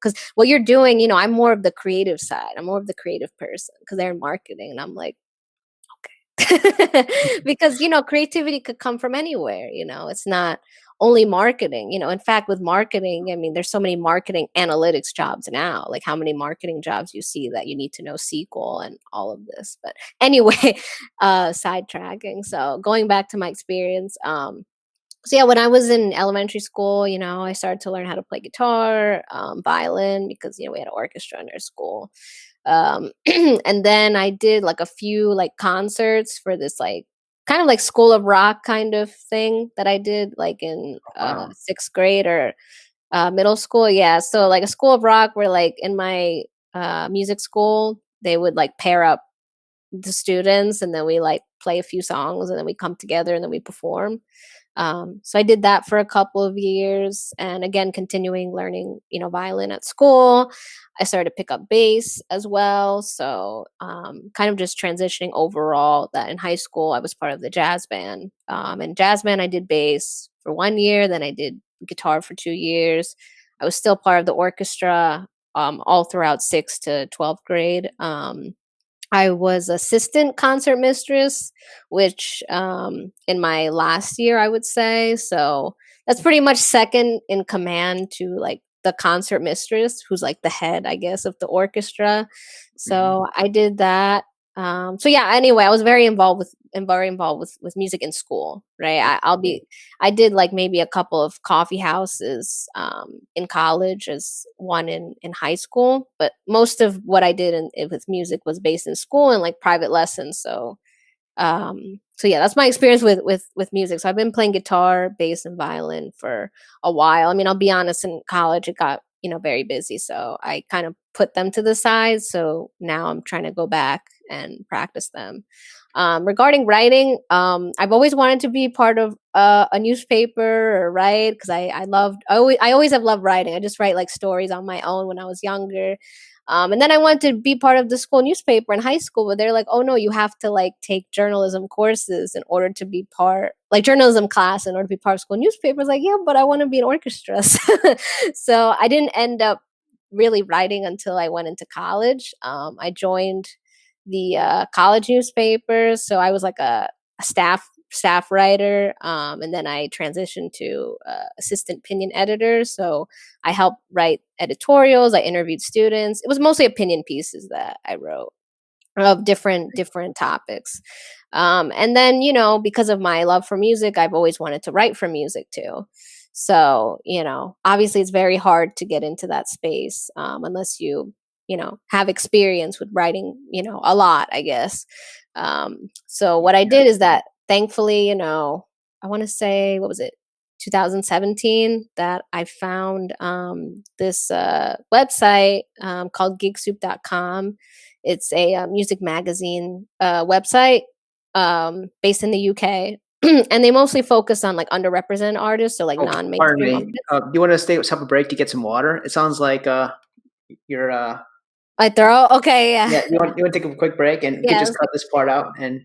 because what you're doing, I'm more of the creative side. I'm more of the creative person because they're in marketing, and I'm like, because creativity could come from anywhere. It's not only marketing. In fact, with marketing, I mean, there's so many marketing analytics jobs now. Like how many marketing jobs you see that you need to know SQL and all of this. But anyway, sidetracking. So going back to my experience, so yeah, when I was in elementary school, I started to learn how to play guitar, violin, because we had an orchestra in our school. And then I did like a few like concerts for this like kind of like School of Rock kind of thing that I did like in Wow. sixth grade or middle school. Yeah, so like a School of Rock where like in my music school they would like pair up the students, and then we like play a few songs, and then we come together and then we perform. So I did that for a couple of years, and again, continuing learning, violin at school. I started to pick up bass as well. So kind of just transitioning overall. That in high school, I was part of the jazz band, and jazz band I did bass for 1 year, then I did guitar for 2 years. I was still part of the orchestra all throughout 6th to 12th grade. I was assistant concert mistress, which in my last year, I would say. So that's pretty much second in command to like the concert mistress, who's like the head, I guess, of the orchestra. Hmm. So I did that. So yeah. Anyway, I was very involved with music in school. Right. I did like maybe a couple of coffee houses in college as one in high school, but most of what I did with music was based in school and like private lessons. So yeah, that's my experience with music. So I've been playing guitar, bass, and violin for a while. I mean, I'll be honest, in college it got very busy, so I kind of put them to the side. So now I'm trying to go back and practice them. Regarding writing, I've always wanted to be part of a newspaper or write, because I always have loved writing. I just write like stories on my own when I was younger. And then I wanted to be part of the school newspaper in high school, but they're like, oh no, you have to like take journalism courses in order to be like journalism class in order to be part of school newspaper. I was like, yeah, but I want to be in orchestras. So I didn't end up really writing until I went into college. I joined the college newspapers. So I was like a staff writer, and then I transitioned to assistant opinion editor. So I helped write editorials. I interviewed students. It was mostly opinion pieces that I wrote of different topics. And then, because of my love for music, I've always wanted to write for music too. So, obviously it's very hard to get into that space, unless you have experience with writing, a lot, I guess. So what I did is that thankfully, I want to say, what was it? 2017 that I found this website called gigsoup.com. It's a music magazine website based in the UK. And they mostly focus on like underrepresented artists, so like Oh, pardon non-mainstream me. artists. Do you want to stay have a break to get some water? It sounds like you're I throw okay, yeah. yeah. You want to take a quick break, and we could Yeah, just let's cut this part out. And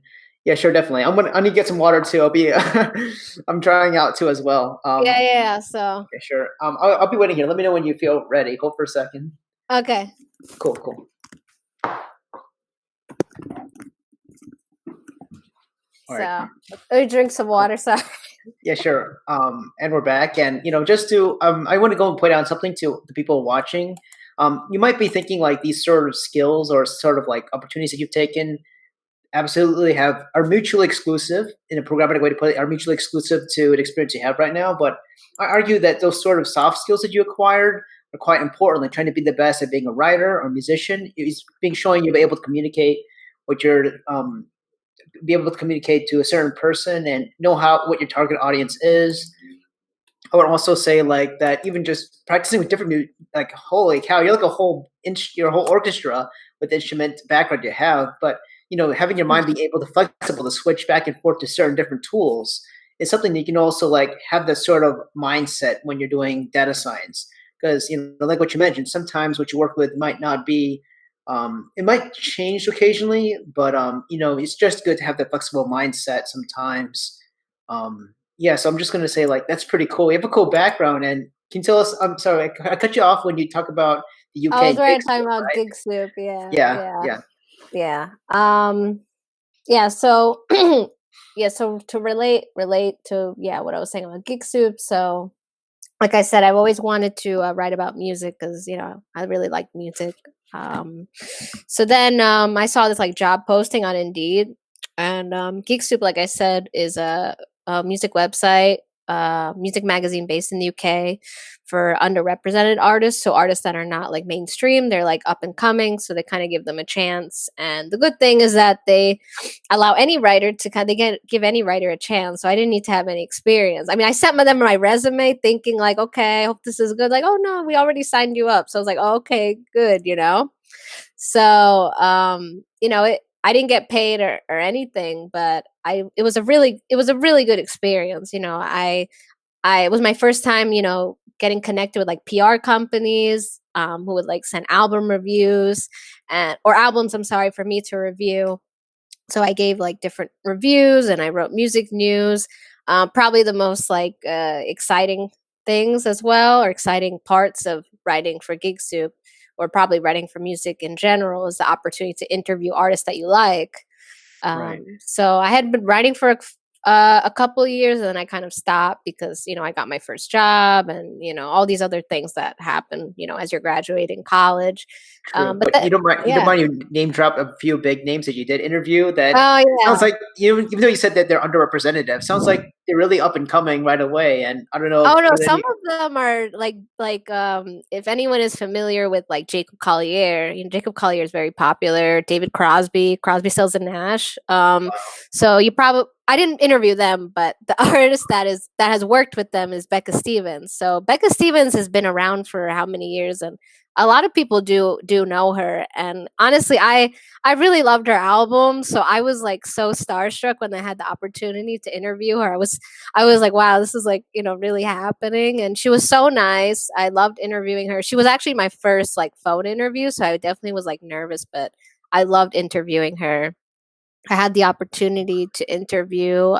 yeah, sure, definitely. I need to get some water too. I'll be I'm trying out too as well. yeah, so Okay, sure. I'll be waiting here. Let me know when you feel ready. Hold for a second. okay. Cool. All right. So let me drink some water, sorry. Yeah, sure. And we're back, and just to I want to go and point out something to the people watching. You might be thinking like these sort of skills or sort of like opportunities that you've taken absolutely are mutually exclusive in a programmatic way to put it, are mutually exclusive to an experience you have right now. But I argue that those sort of soft skills that you acquired are quite important. Like trying to be the best at being a writer or musician is being showing you're able to communicate what you're be able to communicate to a certain person and know what your target audience is. I would also say like that even just practicing with different like holy cow, you're like your whole orchestra with the instrument background you have, but having your mind be able to flexible to switch back and forth to certain different tools is something that you can also like have this sort of mindset when you're doing data science. Because like what you mentioned, sometimes what you work with might not be it might change occasionally, but it's just good to have the flexible mindset sometimes. Yeah, so I'm just gonna say like that's pretty cool. You have a cool background, and can you tell us? I'm sorry, I cut you off when you talk about the I UK was right gigs, talking about right? Gig Soup, yeah, Yeah, yeah, yeah, yeah. Yeah, so yeah, so to relate to what I was saying about Gig Soup. So like I said, I've always wanted to write about music because I really like music. Um, so then I saw this like job posting on Indeed, and Geek Soup, like I said, is a music website, music magazine based in the UK for underrepresented artists. So artists that are not like mainstream, they're like up and coming. So they kind of give them a chance. And the good thing is that they allow any writer to give any writer a chance. So I didn't need to have any experience. I mean, I sent them my resume thinking like, okay, I hope this is good. Like, oh no, we already signed you up. So I was like, oh, okay, good. So I didn't get paid or anything, but it was a really good experience. It was my first time, getting connected with like PR companies who would like send album reviews or albums, I'm sorry, for me to review. So I gave like different reviews and I wrote music news. Probably the most like exciting things as well, or exciting parts of writing for Gig Soup, or probably writing for music in general, is the opportunity to interview artists that you like. right. So I had been writing for a couple of years, and then I kind of stopped because I got my first job, and all these other things that happen as you're graduating college. True, But but that, you don't yeah. mind you name drop a few big names that you did interview that Oh sounds yeah. like even though you said that they're underrepresented, sounds like they're really up and coming right away. And I don't know if Oh no, are there some any of them are if anyone is familiar with like Jacob Collier, Jacob Collier is very popular. David Crosby, Stills and Nash. So you probably I didn't interview them, but the artist that has worked with them is Becca Stevens. So Becca Stevens has been around for how many years, and a lot of people do know her. And honestly, I really loved her album, so I was like so starstruck when I had the opportunity to interview her. I was like, wow, this is like, really happening. And she was so nice. I loved interviewing her. She was actually my first like phone interview. So I definitely was like nervous, but I loved interviewing her. I had the opportunity to interview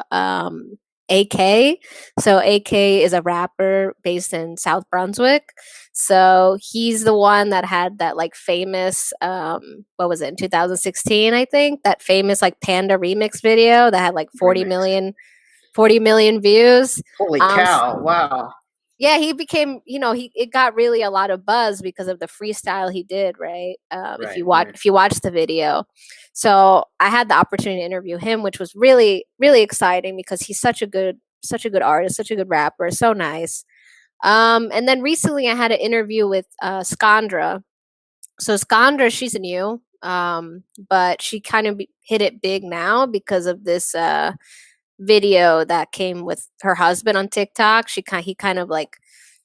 AK. So AK is a rapper based in South Brunswick. So he's the one that had that like famous what was it, in 2016, I think, that famous like Panda remix video that had like Remix. 40 million views. Holy Um cow! Wow. yeah, he became, he it got really a lot of buzz because of the freestyle he did, right? Right. Right. If you watch the video. So I had the opportunity to interview him, which was really, really exciting because he's such a good artist, such a good rapper, so nice. And then recently I had an interview with Skandra. So Skandra, she's new, but she kind of hit it big now because of this video that came with her husband on TikTok. He kind of like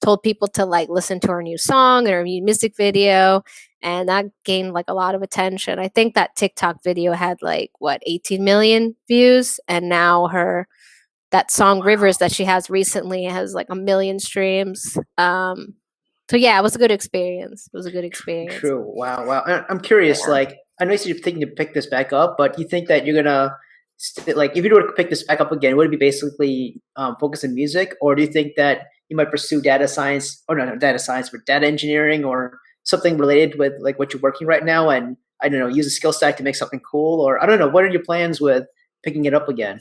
told people to like listen to her new song and her new music video, and that gained like a lot of attention. I think that TikTok video had like what, 18 million views, and now her that song Rivers that she has recently has like a million streams. So yeah, it was a good experience. It was a good experience. True. Wow. Wow. I'm curious. Yeah. Like, I know you said you're thinking to pick this back up, but you think that you're gonna like, if you were to pick this back up again, would it be basically focus on music, or do you think that you might pursue data science, or not data science, but data engineering, or something related with like what you're working right now, and I don't know, use a skill stack to make something cool, or I don't know, what are your plans with picking it up again?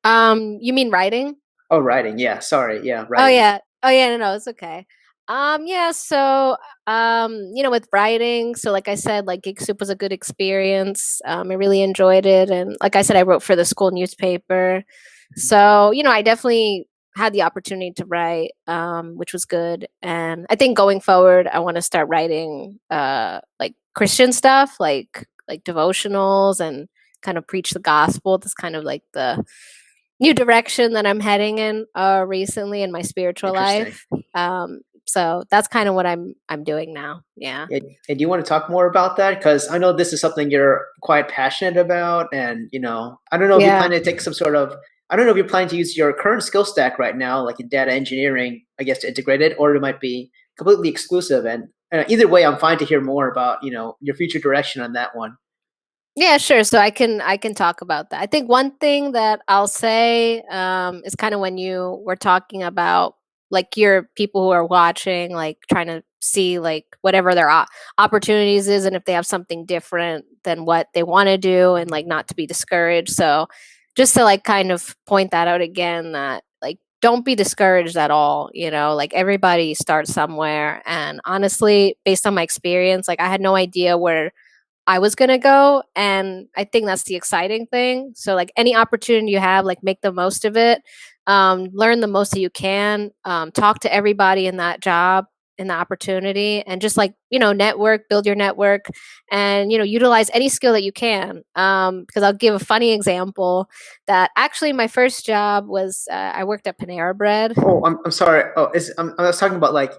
You mean writing? Oh, writing. Yeah. Sorry. Yeah, Oh writing. yeah. Oh yeah, no, no, it's okay. Yeah, so with writing, so like I said, like Gig Soup was a good experience. I really enjoyed it, and like I said, I wrote for the school newspaper. So, I definitely had the opportunity to write, which was good. And I think going forward, I want to start writing like Christian stuff, like devotionals and kind of preach the gospel. That's kind of like the new direction that I'm heading in recently in my spiritual Interesting. life. So that's kind of what I'm doing now. Yeah. And do you want to talk more about that? Because I know this is something you're quite passionate about, and I don't know if you Yeah. plan to take some sort of. I don't know if you're planning to use your current skill stack right now, like in data engineering, I guess, to integrate it, or it might be completely exclusive. And either way, I'm fine to hear more about your future direction on that one. Yeah, sure. So I can talk about that. I think one thing that I'll say is kind of when you were talking about like your people who are watching, like trying to see like whatever their opportunities is, and if they have something different than what they want to do, and like not to be discouraged. So just to like kind of point that out again, that like don't be discouraged at all. Like everybody starts somewhere, and honestly, based on my experience, like I had no idea where I was going to go. And I think that's the exciting thing. So, like, any opportunity you have, like, make the most of it. Learn the most that you can. Talk to everybody in that job, in the opportunity, and just like, network, build your network, and, utilize any skill that you can. Because I'll give a funny example that actually my first job was I worked at Panera Bread. Oh, I'm sorry. Oh, I was talking about like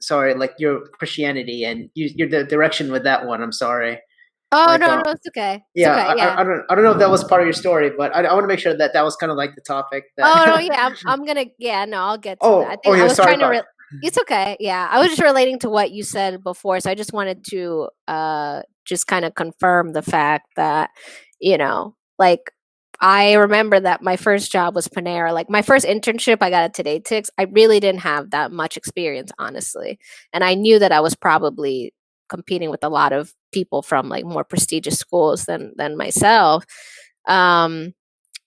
sorry, like your Christianity and your the direction with that one. I'm sorry. Oh, Like no, no, it's okay. It's yeah, okay. Yeah. I don't know if that was part of your story, but I want to make sure that that was kind of like the topic Oh, no, that. yeah, I'm gonna yeah, no, I'll get to that. I Oh think I yeah, was sorry trying to about. it's okay. Yeah. I was just relating to what you said before, so I just wanted to just kind of confirm the fact that, like I remember that my first job was Panera. Like my first internship I got at Today Tix. I really didn't have that much experience, honestly. And I knew that I was probably competing with a lot of people from like more prestigious schools than myself. Um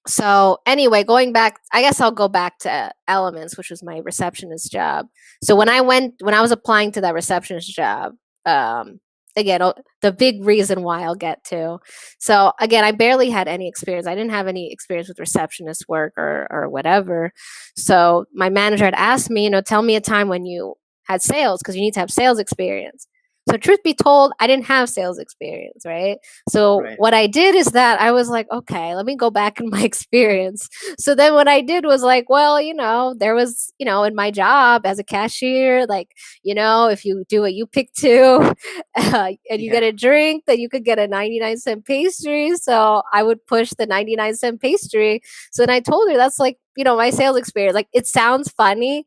so anyway, going back, I guess I'll go back to Elements, which was my receptionist job. So when I was applying to that receptionist job, um, again, the big reason why I'll get to. So again, I barely had any experience. I didn't have any experience with receptionist work or whatever. So my manager had asked me, tell me a time when you had sales because you need to have sales experience. So truth be told, I didn't have sales experience, right? So Right. what I did is that I was like, okay, let me go back in my experience. So then what I did was like, well, there was, in my job as a cashier, like, if you do what you pick to and you Yeah. get a drink, then you could get a 99-cent pastry. So I would push the 99-cent pastry. So then I told her that's like, my sales experience. Like it sounds funny,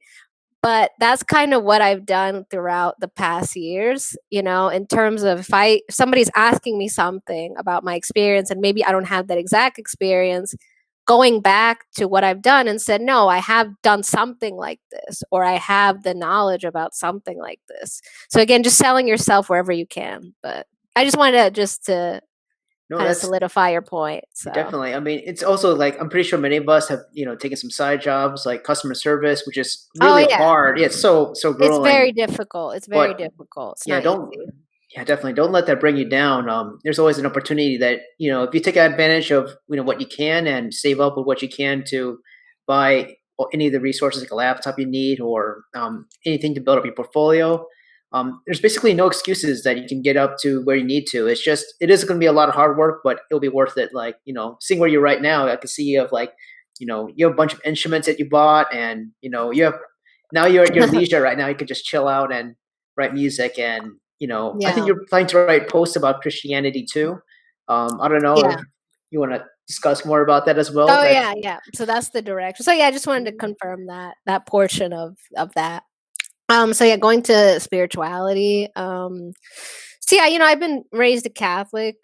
but that's kind of what I've done throughout the past years, in terms of if somebody's asking me something about my experience and maybe I don't have that exact experience, going back to what I've done and said, no, I have done something like this, or I have the knowledge about something like this. So again, just selling yourself wherever you can. But I just wanted to No, kind of that's solidify your point. So definitely. I mean, it's also like I'm pretty sure many of us have, taken some side jobs like customer service, which is oh really yeah, hard. Yeah, it's so it's grueling. very difficult. It's very But difficult. It's yeah, not don't easy. yeah, definitely don't let that bring you down. There's always an opportunity that, if you take advantage of, what you can and save up with what you can to buy any of the resources like a laptop you need or anything to build up your portfolio. There's basically no excuses that you can get up to where you need to. It is going to be a lot of hard work, but it'll be worth it. Like, seeing where you're right now, I can see you have like, you have a bunch of instruments that you bought and, you have, now you're at your leisure right now. You can just chill out and write music. And, I think Yeah. you're planning to write posts about Christianity too. I don't know if Yeah. you want to discuss more about that as well. Oh That's yeah, yeah. So that's the direction. So yeah, I just wanted to confirm that portion of that. So yeah, going to spirituality. So yeah, I've been raised a Catholic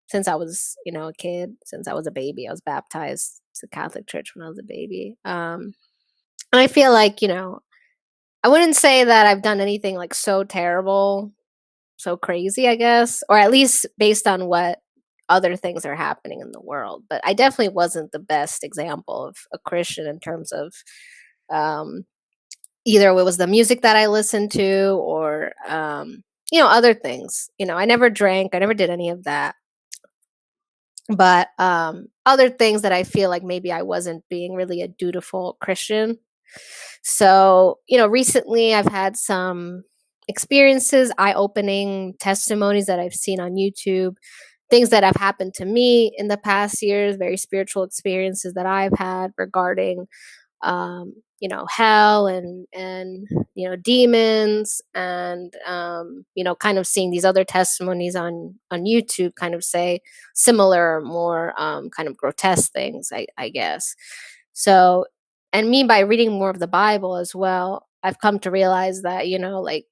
since I was, a kid, since I was a baby. I was baptized to the Catholic Church when I was a baby. And I feel like, I wouldn't say that I've done anything like so terrible, so crazy, I guess, or at least based on what other things are happening in the world. But I definitely wasn't the best example of a Christian in terms of um, either it was the music that I listened to or other things. I never drank, I never did any of that. But other things that I feel like maybe I wasn't being really a dutiful Christian. So, recently I've had some experiences, eye-opening testimonies that I've seen on YouTube, things that have happened to me in the past years, very spiritual experiences that I've had regarding hell and demons and kind of seeing these other testimonies on YouTube kind of say similar, more kind of grotesque things, I guess. So, and me by reading more of the Bible as well, I've come to realize that like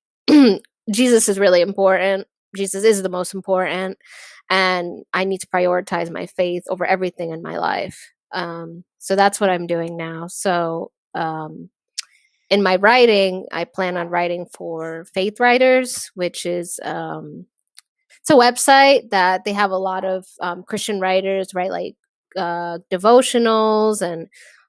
Jesus is really important. Jesus is the most important, and I need to prioritize my faith over everything in my life. So that's what I'm doing now. So in my writing, I plan on writing for Faith Writers, which is it's a website that they have a lot of Christian writers write like devotionals and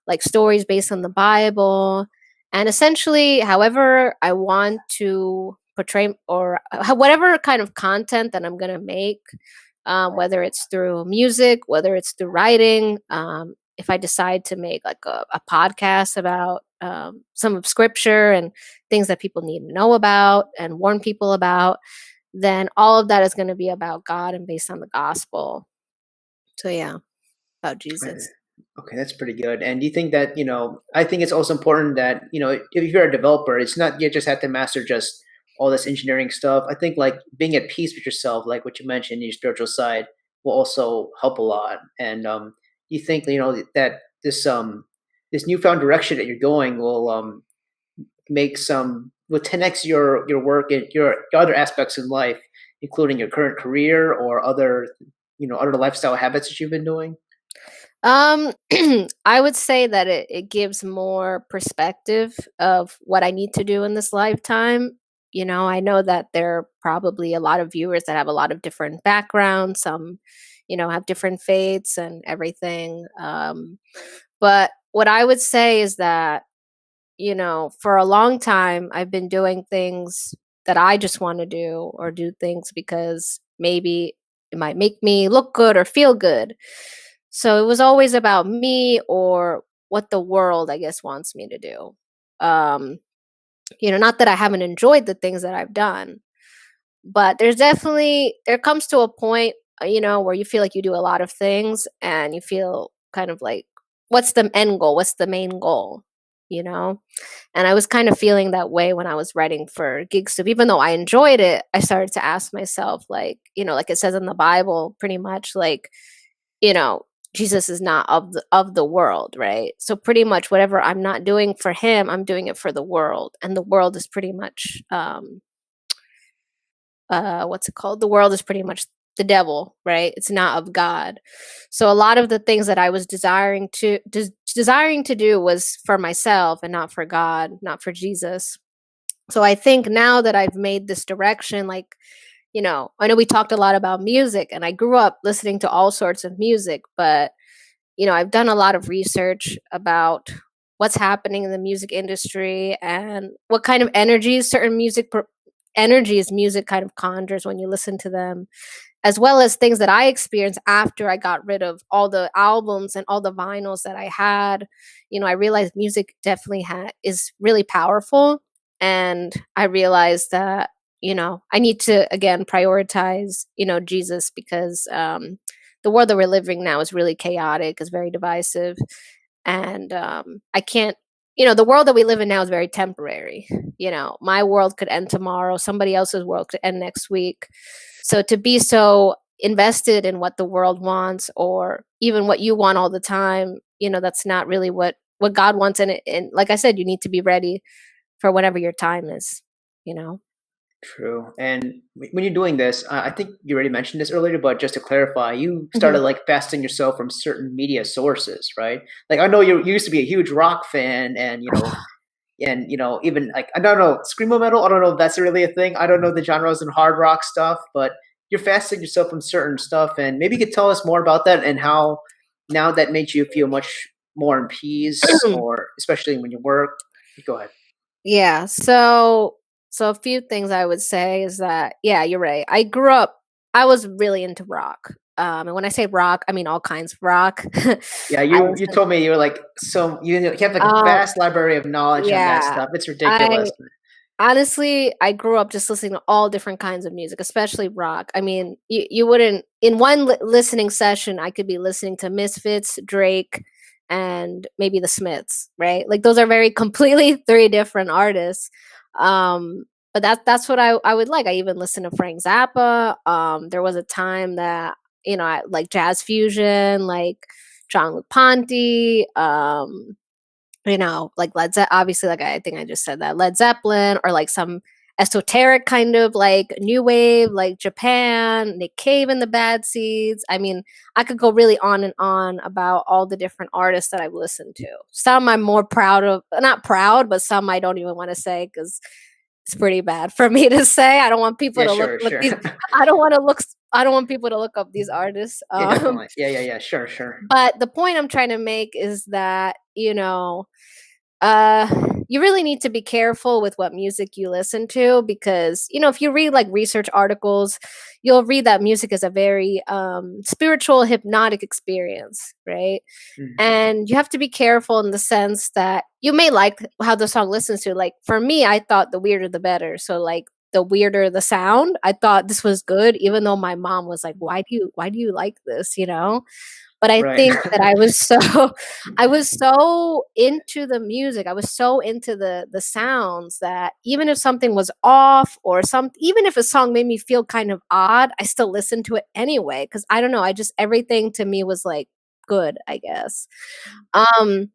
like stories based on the Bible, and essentially, however I want to portray or whatever kind of content that I'm gonna make, whether it's through music, whether it's through writing. If I decide to make like a podcast about some of scripture and things that people need to know about and warn people about, then all of that is going to be about God and based on the gospel. So yeah, about Jesus. okay, that's pretty good. And do you think that, I think it's also important that, if you're a developer, it's not you just have to master just all this engineering stuff. I think like being at peace with yourself, like what you mentioned, your spiritual side will also help a lot. And you think, that this newfound direction that you're going will make some will 10x your work and your other aspects in life, including your current career or other, other lifestyle habits that you've been doing? Um, I would say that it gives more perspective of what I need to do in this lifetime. I know that there are probably a lot of viewers that have a lot of different backgrounds. Some, have different faiths and everything. But what I would say is that, for a long time, I've been doing things that I just want to do or do things because maybe it might make me look good or feel good. So it was always about me or what the world, I guess, wants me to do. Um, not that I haven't enjoyed the things that I've done, but there comes to a point, where you feel like you do a lot of things and you feel kind of like, what's the end goal? What's the main goal? You know? And I was kind of feeling that way when I was writing for Gig Soup. Even though I enjoyed it, I started to ask myself, like, like it says in the Bible, pretty much like, you know, Jesus is not of the world, right? So pretty much whatever I'm not doing for him, I'm doing it for the world. And the world is pretty much what's it called? The world is pretty much the devil, right? It's not of God. So a lot of the things that I was desiring to do was for myself and not for God, not for Jesus. So I think now that I've made this direction, like, I know we talked a lot about music, and I grew up listening to all sorts of music, but I've done a lot of research about what's happening in the music industry and what kind of energies music kind of conjures when you listen to them, as well as things that I experienced after I got rid of all the albums and all the vinyls that I had. I realized music definitely is really powerful, and I realized that I need to again prioritize Jesus, because the world that we're living now is really chaotic, is very divisive, and I can't. The world that we live in now is very temporary. My world could end tomorrow, somebody else's world could end next week. So to be so invested in what the world wants, or even what you want all the time, that's not really what God wants. And like I said, you need to be ready for whatever your time is, you know? True. And when you're doing this, I think you already mentioned this earlier, but just to clarify, you started Mhm. like fasting yourself from certain media sources, right? Like I know you used to be a huge rock fan, and even like I don't know screamo metal. I don't know if that's really a thing. I don't know the genres and hard rock stuff, but you're fasting yourself from certain stuff, and maybe you could tell us more about that and how now that makes you feel much more in peace, or especially when you work. Go ahead. Yeah. So a few things I would say is that, yeah, you're right. I was really into rock. And when I say rock, I mean all kinds of rock. Yeah, I you listened, told me you were like so you have like a um, vast library of knowledge on that yeah. stuff. It's ridiculous. I Honestly, I grew up just listening to all different kinds of music, especially rock. I mean, you wouldn't in one listening session, I could be listening to Misfits, Drake, and maybe the Smiths, right? Like those are very completely three different artists. But that's what I would like. I even listened to Frank Zappa. There was a time that I like jazz fusion, like John Luke Ponty. Like obviously, like I think I just said that Led Zeppelin, or like some esoteric kind of like new wave, like Japan, Nick Cave and the Bad Seeds. I mean, I could go really on and on about all the different artists that I've listened to. Some I'm more proud of, not proud, but some I don't even want to say because it's pretty bad for me to say. I don't want people Yeah, to sure, look sure. these. I don't want to look. I don't want people to look up these artists. Yeah, definitely. Yeah, yeah, yeah. Sure, sure. But the point I'm trying to make is that uh, you really need to be careful with what music you listen to, because if you read like research articles, you'll read that music is a very spiritual, hypnotic experience, right? Mhm. And you have to be careful in the sense that you may like how the song listens to. Like for me, I thought the weirder the better. So like the weirder the sound, I thought this was good, even though my mom was like, why do you like this, but I Right. think that I was so I was so into the music, I was so into the sounds, that even if something was off, or even if a song made me feel kind of odd, I still listened to it anyway, cuz I don't know, I just everything to me was like good, I guess. Um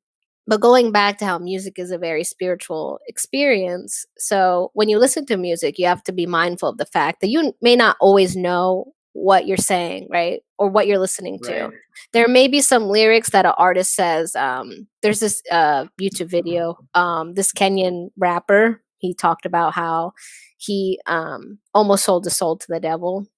but going back to how music is a very spiritual experience, so when you listen to music, you have to be mindful of the fact that you may not always know what you're saying, right? Or what you're listening to. Right. There may be some lyrics that an artist says. There's this YouTube video. This Kenyan rapper, he talked about how he almost sold his soul to the devil.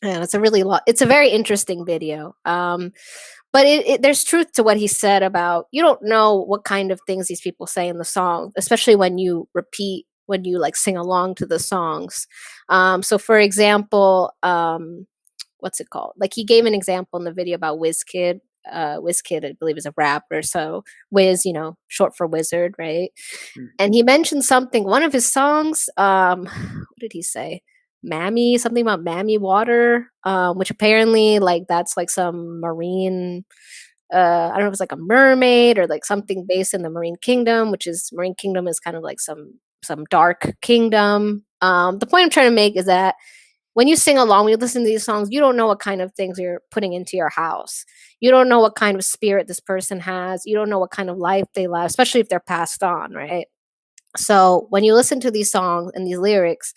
And it's a very interesting video. But there's truth to what he said about, you don't know what kind of things these people say in the song, especially when you like sing along to the songs. So for example, what's it called? Like he gave an example in the video about WizKid. WizKid, I believe, is a rapper. So Wiz, short for wizard, right? Mm. And he mentioned something, one of his songs, what did he say? Mammy, something about Mammy water, which apparently like that's like some marine, I don't know if it's like a mermaid or like something based in the marine kingdom, which is marine kingdom is kind of like some dark kingdom. The point I'm trying to make is that when you sing along, when you listen to these songs, you don't know what kind of things you're putting into your house. You don't know what kind of spirit this person has. You don't know what kind of life they live, especially if they're passed on, right? So when you listen to these songs and these lyrics,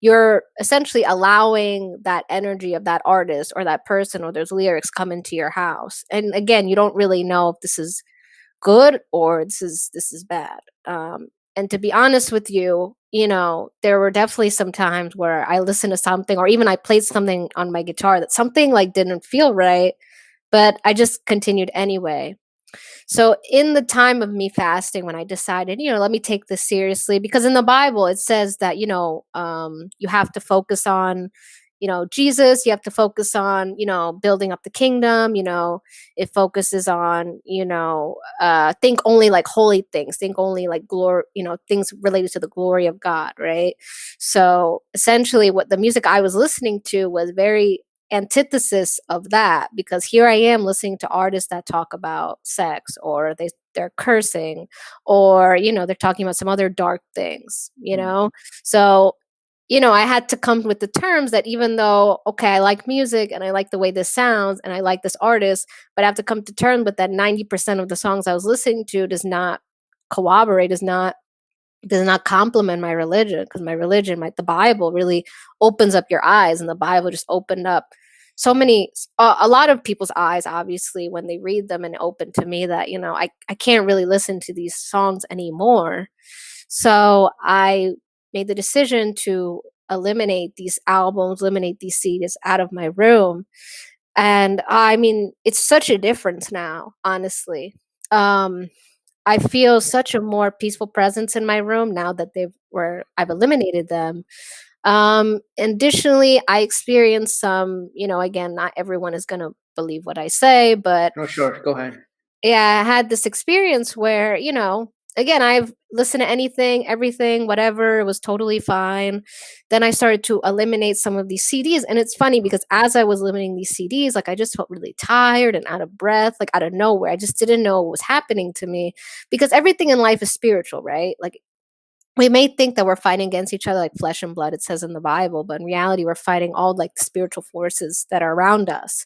you're essentially allowing that energy of that artist or that person or those lyrics come into your house. And again, you don't really know if this is good or this is bad. And to be honest with you, there were definitely some times where I listened to something, or even I played something on my guitar that something like didn't feel right, but I just continued anyway. So in the time of me fasting, when I decided, let me take this seriously, because in the Bible it says that, you have to focus on, Jesus. You have to focus on, building up the kingdom. It focuses on, think only like holy things, think only like glory, things related to the glory of God, right? So essentially, what the music I was listening to was very antithesis of that, because here I am listening to artists that talk about sex, or they're cursing, or they're talking about some other dark things. So I had to come with the terms that, even though, okay, I like music and I like the way this sounds and I like this artist, but I have to come to terms with that 90% of the songs I was listening to does not corroborate, does not complement my religion, because my religion, the Bible really opens up your eyes, and the Bible just opened up a lot of people's eyes, obviously, when they read them, and opened to me that, I can't really listen to these songs anymore. So I made the decision to eliminate these albums, eliminate these CDs out of my room. And I mean, it's such a difference now, honestly. Um, I feel such a more peaceful presence in my room now that I've eliminated them. Additionally, I experienced some, again, not everyone is gonna believe what I say, but Oh, sure. Go ahead. yeah, I had this experience where, again, I've listened to anything, everything, whatever, it was totally fine. Then I started to eliminate some of these CDs. And it's funny because as I was eliminating these CDs, like I just felt really tired and out of breath, like out of nowhere. I just didn't know what was happening to me, because everything in life is spiritual, right? Like, we may think that we're fighting against each other like flesh and blood, it says in the Bible, but in reality we're fighting all like the spiritual forces that are around us.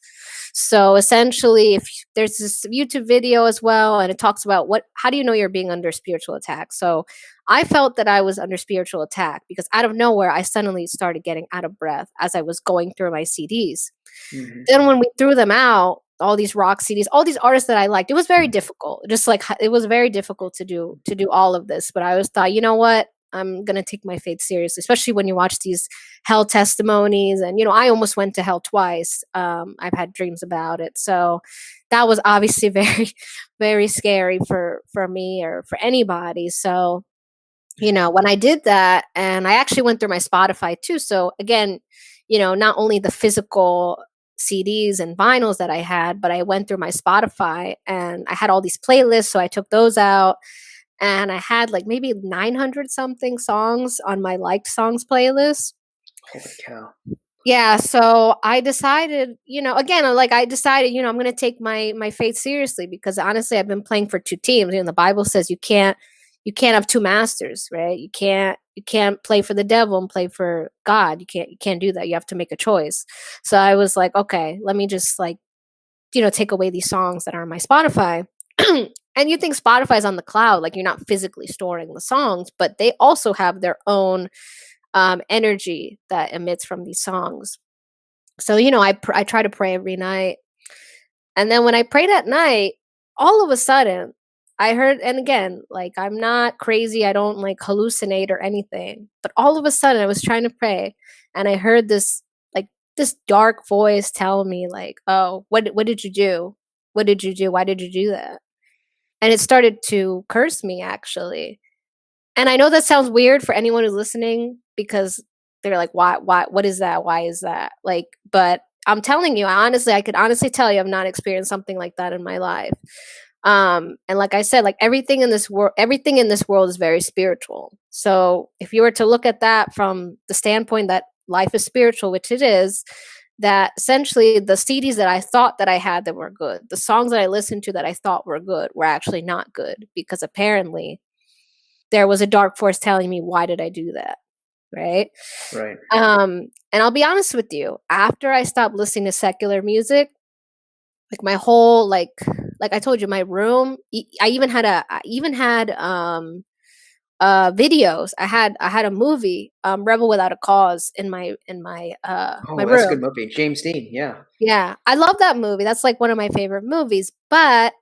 So essentially, if there's this YouTube video as well, and it talks about how do you know you're being under spiritual attack. So I felt that I was under spiritual attack because out of nowhere I suddenly started getting out of breath as I was going through my CDs. Hmm. Then when we threw them out, all these rock CDs, all these artists that I liked, it was very difficult. Just like it was very difficult to do all of this. But I always thought, you know what? I'm gonna take my faith seriously, especially when you watch these hell testimonies. And I almost went to hell twice. I've had dreams about it, so that was obviously very, very scary for me or for anybody. So when I did that, and I actually went through my Spotify too. So again, not only the physical CDs and vinyls that I had, but I went through my Spotify and I had all these playlists. So I took those out, and I had like maybe 900 something songs on my liked songs playlist. Holy cow. Yeah, so I decided, again, like I decided, I'm going to take my faith seriously, because honestly, I've been playing for two teams. The Bible says you can't have two masters, right? You can't play for the devil and play for God. You can't do that. You have to make a choice. So I was like, okay, let me just like, take away these songs that are on my Spotify. And you think Spotify's on the cloud, like you're not physically storing the songs, but they also have their own energy that emits from these songs. So I try to pray every night, and then when I prayed at night, all of a sudden I heard, and again, like I'm not crazy, I don't like hallucinate or anything, but all of a sudden I was trying to pray, and I heard this dark voice tell me like, "Oh, what did you do? What did you do? Why did you do that?" And it started to curse me, actually. And I know that sounds weird for anyone who's listening, because they're like, why, what is that? Why is that? Like, but I'm telling you, I could honestly tell you I've not experienced something like that in my life. And like I said, like everything in this world is very spiritual. So if you were to look at that from the standpoint that life is spiritual, which it is, that essentially the CDs that I thought that I had that were good, the songs that I listened to that I thought were good, were actually not good, because apparently there was a dark force telling me, why did I do that? Right. Right. And I'll be honest with you, after I stopped listening to secular music, like my whole, like I told you, my room, I even had videos. I had a movie, Rebel Without a Cause, my Oh, that's a room. good movie. James Dean. Yeah. Yeah, I love that movie. That's like one of my favorite movies. But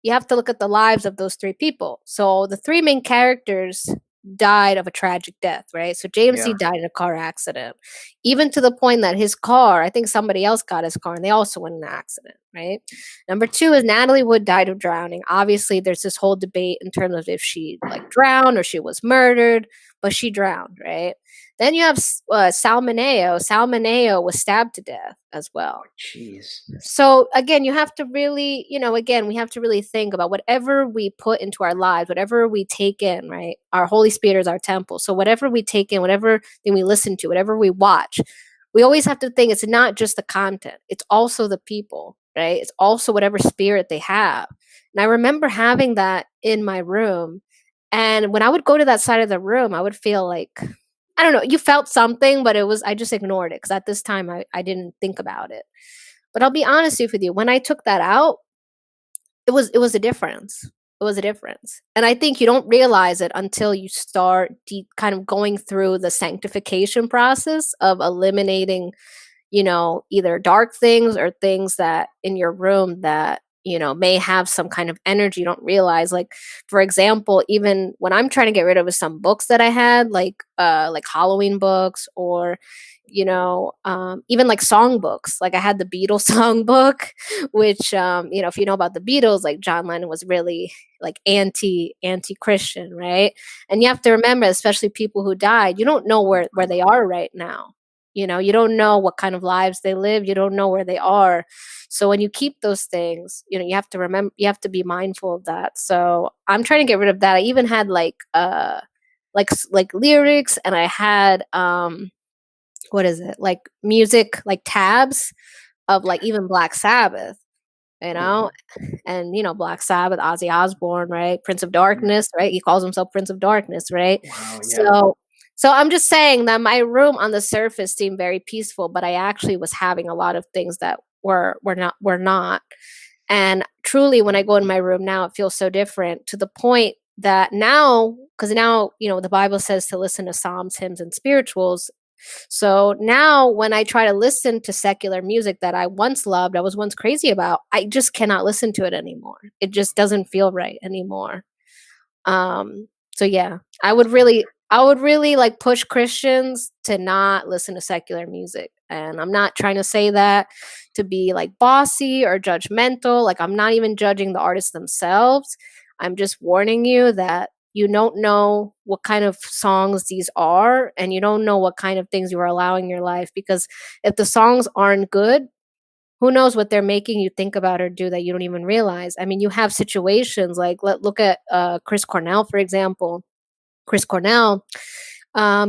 you have to look at the lives of those three people. So the three main characters died of a tragic death, right? So James C Yeah. died in a car accident, even to the point that his car, I think somebody else got his car and they also went in an accident, right? Number two is Natalie Wood died of drowning. Obviously, there's this whole debate in terms of if she like drowned or she was murdered, but she drowned, right? Then you have Sal Mineo. Sal Mineo was stabbed to death as Oh, well. jeez. So again, you have to really, again, we have to really think about whatever we put into our lives, whatever we take in, right? Our Holy Spirit is our temple. So whatever we take in, whatever thing we listen to, whatever we watch, we always have to think it's not just the content, it's also the people, right? It's also whatever spirit they have. And I remember having that in my room. And when I would go to that side of the room, I would feel like, I don't know, you felt something, but I just ignored it because at this time I didn't think about it. But I'll be honest with you, when I took that out, it was a difference. It was a difference. And I think you don't realize it until you start kind of going through the sanctification process of eliminating, either dark things or things that in your room that may have some kind of energy you don't realize. Like, for example, even when I'm trying to get rid of some books that I had, like Halloween books, or even like song books. Like I had the Beatles song book, which if you know about the Beatles, like John Lennon was really like anti-Christian, right? And you have to remember, especially people who died, you don't know where they are right now. You don't know what kind of lives they live. You don't know where they are. So when you keep those things, you have to remember, you have to be mindful of that. So I'm trying to get rid of that. I even had like lyrics, and I had what is it, like music, like tabs of like even Black Sabbath, you know, Mhm. and Black Sabbath, Ozzy Osbourne, right? Prince of Mhm. Darkness, right? He calls himself Prince of Darkness, right? Wow. Yeah. So I'm just saying that my room on the surface seemed very peaceful, but I actually was having a lot of things that were not. And truly, when I go in my room now, it feels so different, to the point that now, because now, the Bible says to listen to psalms, hymns, and spirituals. So now when I try to listen to secular music that I once loved, I was once crazy about, I just cannot listen to it anymore. It just doesn't feel right anymore. So yeah, I would really like push Christians to not listen to secular music. And I'm not trying to say that to be like bossy or judgmental. Like, I'm not even judging the artists themselves. I'm just warning you that you don't know what kind of songs these are, and you don't know what kind of things you are allowing in your life. Because if the songs aren't good, who knows what they're making you think about or do that you don't even realize. I mean, you have situations like, look at Chris Cornell, for example. Chris Cornell,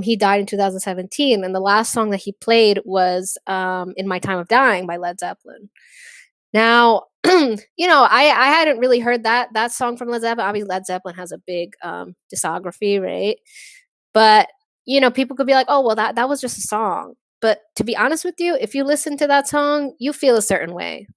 he died in 2017, and the last song that he played was "In My Time of Dying" by Led Zeppelin. Now, I hadn't really heard that song from Led Zeppelin. Obviously, Led Zeppelin has a big discography, right? But people could be like, "Oh, well, that was just a song." But to be honest with you, if you listen to that song, you feel a certain way,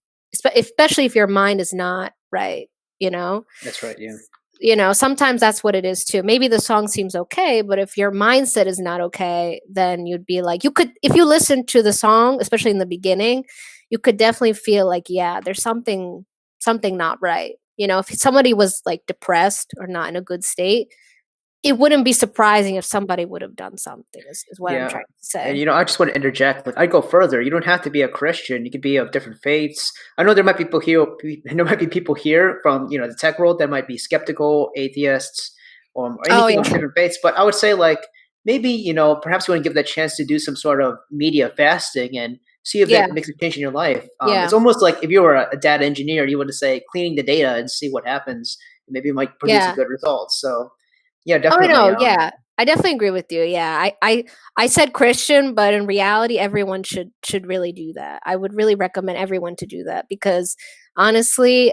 especially if your mind is not right. You know, That's right. Yeah. sometimes that's what it is too. Maybe the song seems okay, but if your mindset is not okay, then you'd be like, you could, if you listen to the song, especially in the beginning, you could definitely feel like, yeah, there's something not right. If somebody was like depressed or not in a good state, it wouldn't be surprising if somebody would have done something, is what I'm Yeah. trying to And say. I just want to interject. Like, I'd go further. You don't have to be a Christian. You could be of different faiths. I know there might be people here. There might be people here from the tech world that might be skeptical, atheists, or Oh anything of yeah. different faiths. But I would say, like, maybe perhaps you want to give that chance to do some sort of media fasting and see if Yeah. that makes a change in your life. It's Yeah. almost like if you were a data engineer, you would say cleaning the data and see what happens. Maybe it might produce a Yeah. good result. So, yeah, Oh definitely. no, yeah. I definitely agree with you. Yeah. I said Christian, but in reality everyone should really do that. I would really recommend everyone to do that, because honestly,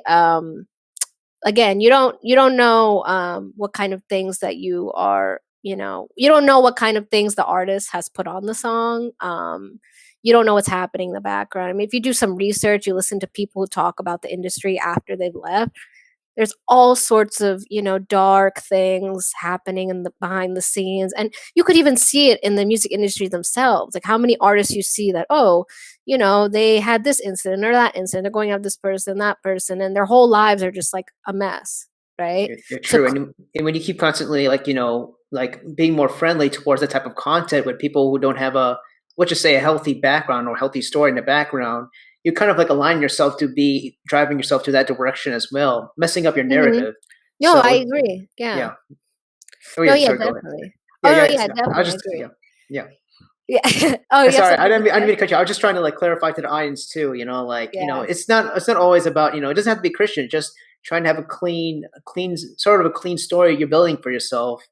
again, you don't know what kind of things that you are, you don't know what kind of things the artist has put on the song. You don't know what's happening in the background. I mean, if you do some research, you listen to people who talk about the industry after they've left, there's all sorts of, dark things happening in the behind the scenes. And you could even see it in the music industry themselves. Like how many artists you see that, oh, they had this incident or that incident, they're going after this person, that person, and their whole lives are just like a mess, right? You're So true, and when you keep constantly like like being more friendly towards that type of content with people who don't have let's just say a healthy background or healthy story in the background, you kind of like align yourself to be driving yourself to that direction as well, messing up your mhm. narrative. No, I So agree. Yeah. yeah. Oh No, yeah, yeah, sorry, go ahead. definitely. Yeah, Oh no, yeah, yeah, I definitely just agree. yeah. Yeah. Oh, you have Sorry, something to I didn't say? mean to cut you. I was just trying to like clarify to the audience too. Like Yeah. it's not always about it doesn't have to be Christian. It's just trying to have a clean sort of a clean story you're building for yourself.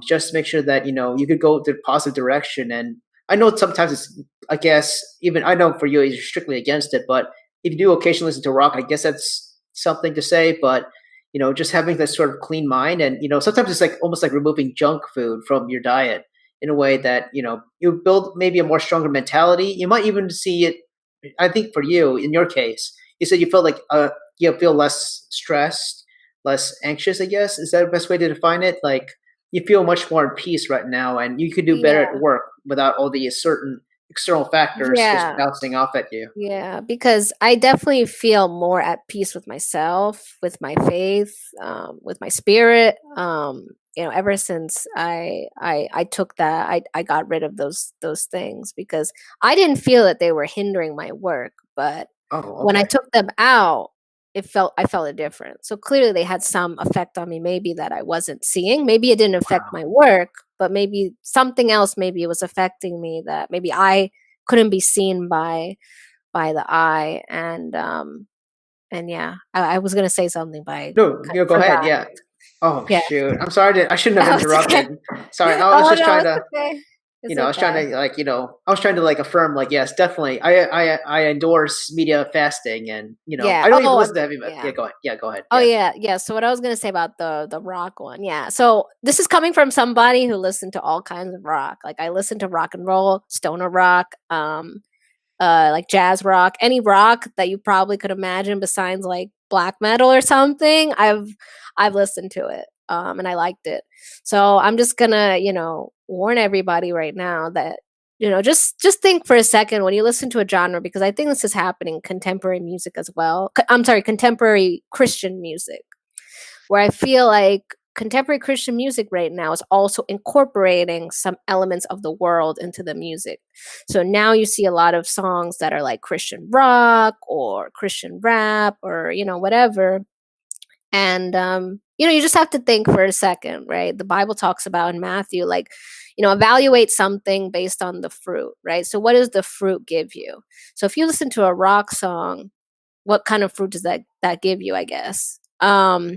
Just to make sure that you could go to the positive direction. And I know sometimes it's I guess even I know for you you're strictly against it, but if you do occasionally listen to rock, I guess that's something to say. But just having this sort of clean mind, and sometimes it's like almost like removing junk food from your diet in a way that you build maybe a more stronger mentality. You might even see it. I think for you, in your case, you said you felt like you feel less stressed, less anxious. I guess is that the best way to define it? Like you feel much more at peace right now, and you could do better at Yeah. work without all these certain external factors just Yeah. bouncing off at you. Yeah, because I definitely feel more at peace with myself, with my faith, with my spirit. Ever since I took that, I got rid of those things because I didn't feel that they were hindering my work, but Oh, when I okay. took them out, I felt it different. So clearly they had some effect on me, maybe that I wasn't seeing. Maybe it didn't affect Wow. my work, but maybe something else, maybe it was affecting me that maybe I couldn't be seen by the eye. And yeah, I was gonna say something, but I No, kind of go ahead. forgot. Yeah. Oh Yeah. shoot! I'm sorry. I shouldn't have Oh, it's okay. interrupted. Sorry. I was Oh, just no, trying it's to okay. It's I was trying okay. to like, I was trying to like affirm like, yes, definitely. I endorse media fasting, and Yeah. I don't even Oh, listen to heavy metal. yeah. Yeah, go ahead. Yeah, go ahead. Oh, Yeah. yeah, yeah. So what I was gonna say about the rock one, yeah. So this is coming from somebody who listened to all kinds of rock. Like I listen to rock and roll, stoner rock, like jazz rock, any rock that you probably could imagine besides like black metal or something. I've listened to it, and I liked it. So I'm just gonna, warn everybody right now that just think for a second when you listen to a genre, because I think this is happening contemporary music as well. I'm sorry, contemporary Christian music, where I feel like contemporary Christian music right now is also incorporating some elements of the world into the music. So now you see a lot of songs that are like Christian rock or Christian rap or, whatever. And, you just have to think for a second, right? The Bible talks about in Matthew, like, evaluate something based on the fruit, right? So what does the fruit give you? So if you listen to a rock song, what kind of fruit does that give you, I guess? Hmm.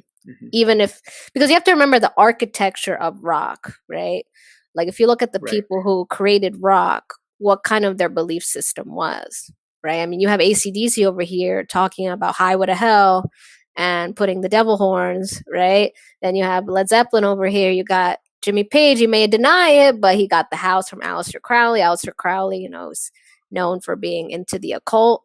Even if, because you have to remember the architecture of rock, right? Like if you look at the Right. people who created rock, what kind of their belief system was, right? I mean, you have ACDC over here talking about Highway to Hell and putting the devil horns, right? Then you have Led Zeppelin over here. You got Jimmy Page. He may deny it, but he got the house from Aleister Crowley. Aleister Crowley, is known for being into the occult,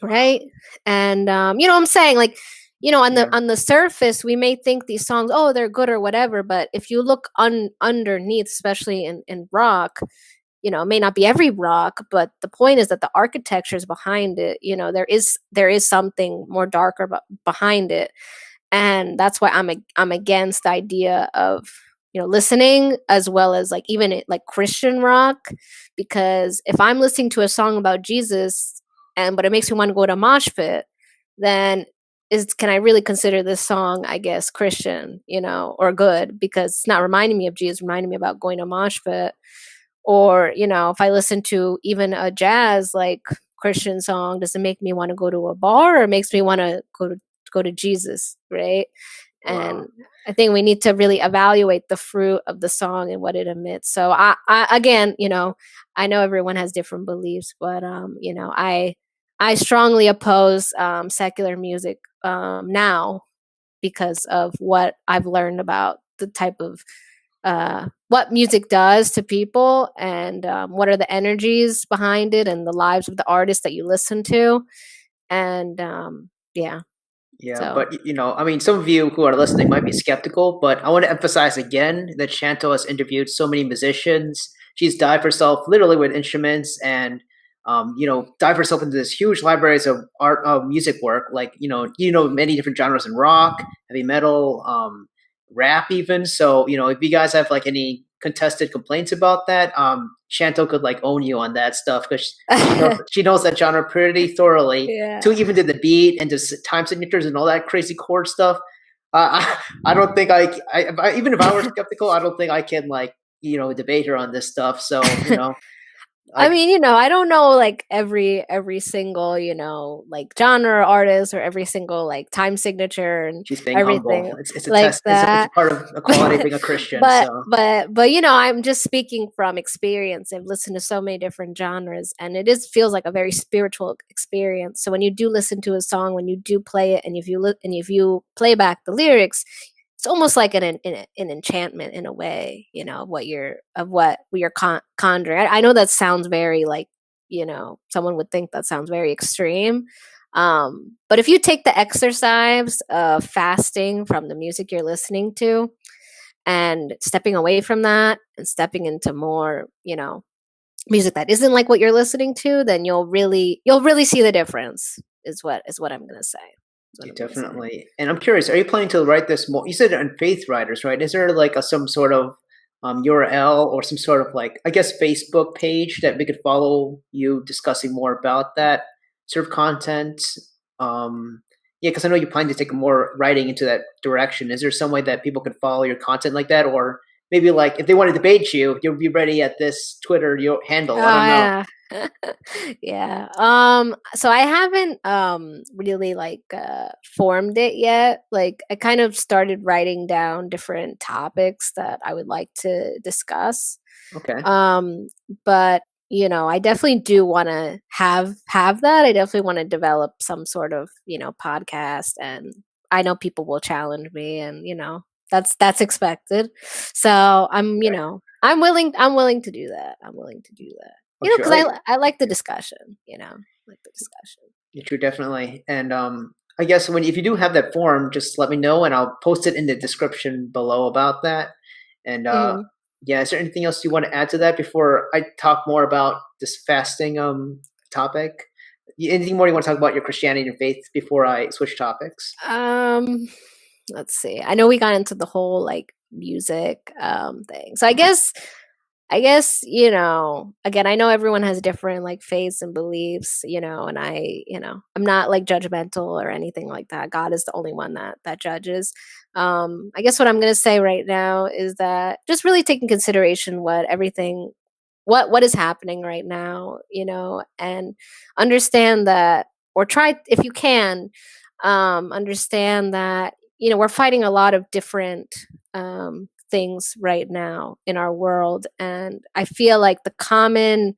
right? And you know what I'm saying, like, on the Yeah. surface we may think these songs, oh, they're good or whatever, but if you look underneath, especially in rock, it may not be every rock, but the point is that the architecture is behind it. There is something more darker behind it. And that's why I'm against the idea of listening as well as like even like Christian rock, because if I'm listening to a song about Jesus but it makes me want to go to a mosh pit, then can I really consider this song, I guess, Christian, or good, because it's not reminding me of Jesus, reminding me about going to a mosh pit. Or if I listen to even a jazz like Christian song, does it make me want to go to a bar, or it makes me want to go to Jesus, right? Wow. And I think we need to really evaluate the fruit of the song and what it emits. So I again, I know everyone has different beliefs, but I strongly oppose secular music now, because of what I've learned about the type of what music does to people, and what are the energies behind it and the lives of the artists that you listen to. And yeah. Yeah, So but I mean, some of you who are listening might be skeptical, but I want to emphasize again that Chantel has interviewed so many musicians. She's dived herself literally with instruments and, dive herself into this huge libraries of art, of music work. Like, many different genres in rock, heavy metal, rap, even. So, if you guys have like any contested complaints about that, Chantel could like own you on that stuff because she knows that genre pretty thoroughly yeah. to even to the beat and to time signatures and all that crazy chord stuff. I don't think even if I were skeptical, I don't think I can like debate her on this stuff. So I I mean, I don't know like every single, like genre artist or every single like time signature and she's being humble. everything It's a like test. It's a that. part of the quality of being a Christian. but So but I'm just speaking from experience. I've listened to so many different genres and it is feels like a very spiritual experience. So when you do listen to a song, when you do play it and if you play back the lyrics, it's almost like an enchantment in a way, of what you're conjuring. I know that sounds very like, someone would think that sounds very extreme. But if you take the exercise of fasting from the music you're listening to and stepping away from that and stepping into more, music that isn't like what you're listening to, then you'll really see the difference is what I'm gonna say. Is what you I'm gonna say. definitely. And I'm curious, are you planning to write this more? You said on Faith Writers, right? Is there like some sort of URL or some sort of like, I guess, Facebook page that we could follow you discussing more about that sort of content? Yeah, because I know you plan to take more writing into that direction. Is there some way that people could follow your content like that, or maybe like if they want to debate you, you'll be ready at this Twitter handle? I don't know. Yeah. Yeah. So I haven't really like formed it yet. Like I kind of started writing down different topics that I would like to discuss. Okay. Um but I definitely do want to have that. I definitely want to develop some sort of, podcast, and I know people will challenge me, and that's expected. So Okay. I'm willing to do that. I'm willing to do that. Oh, sure. Because Like, I like the discussion, like the discussion. yeah, true, definitely. And I guess if you do have that form, just let me know, and I'll post it in the description below about that. And Mhm. yeah, is there anything else you want to add to that before I talk more about this fasting topic? Anything more you want to talk about your Christianity and faith before I switch topics? Um, let's see. I know we got into the whole like music thing. So I guess, again, I know everyone has different like faiths and beliefs, and I'm not like judgmental or anything like that. God is the only one that judges. I guess what I'm going to say right now is that just really take in consideration what is happening right now, and understand that, or try if you can, understand that, we're fighting a lot of different things right now in our world. And I feel like the common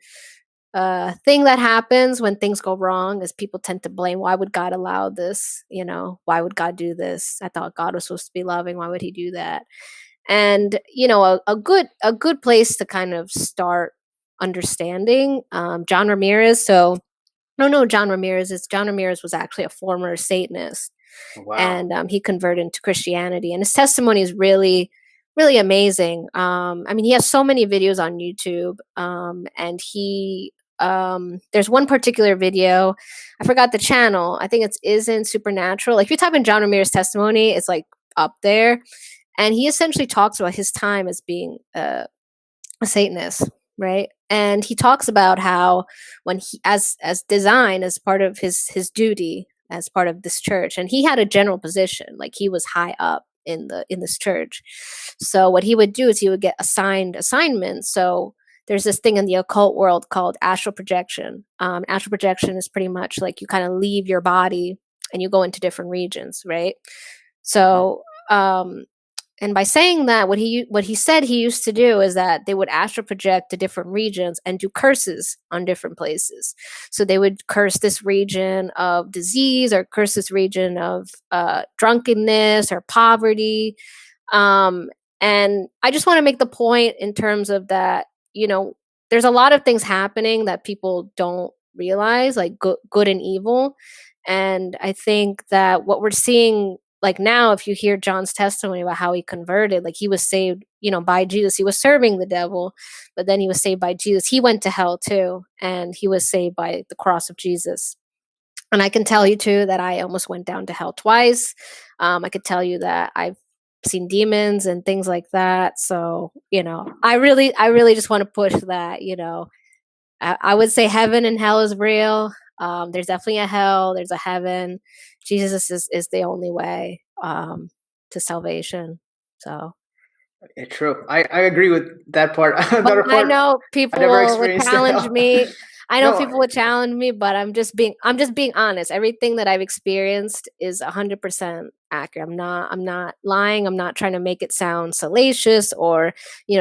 thing that happens when things go wrong is people tend to blame, why would God allow this? Why would God do this? I thought God was supposed to be loving. Why would he do that? And a good place to kind of start understanding, John Ramirez. So I don't know John Ramirez. John Ramirez was actually a former Satanist, Oh, wow. and he converted into Christianity. And his testimony is really, really amazing. I mean, he has so many videos on YouTube, and there's one particular video. I forgot the channel. I think it's Isn't Supernatural. Like if you type in John Ramirez testimony, it's like up there, and he essentially talks about his time as being a Satanist, right? And he talks about how when he, as design, as part of his duty as part of this church, and he had a general position, like he was high up in this church. So what he would do is he would get assigned assignments. So there's this thing in the occult world called astral projection. Astral projection is pretty much like you kind of leave your body and you go into different regions, right? Mhm. So and by saying that, what he said he used to do is that they would astral project to different regions and do curses on different places. So they would curse this region of disease, or curse this region of drunkenness or poverty. Um, and I just want to make the point in terms of that, there's a lot of things happening that people don't realize, like good and evil. And I think that what we're seeing, like now, if you hear John's testimony about how he converted, like he was saved, by Jesus. He was serving the devil, but then he was saved by Jesus. He went to hell too, and he was saved by the cross of Jesus. And I can tell you too that I almost went down to hell twice. I could tell you that I've seen demons and things like that. So, I really just want to push that, I would say heaven and hell is real. There's definitely a hell. There's a heaven. Jesus is the only way to salvation. So Yeah, true. I agree with that part. but Another I part, know I people never would experienced the challenge hell. me. I know No, people would challenge me, but I'm just being honest. Everything that I've experienced is 100% accurate. I'm not lying. I'm not trying to make it sound salacious or,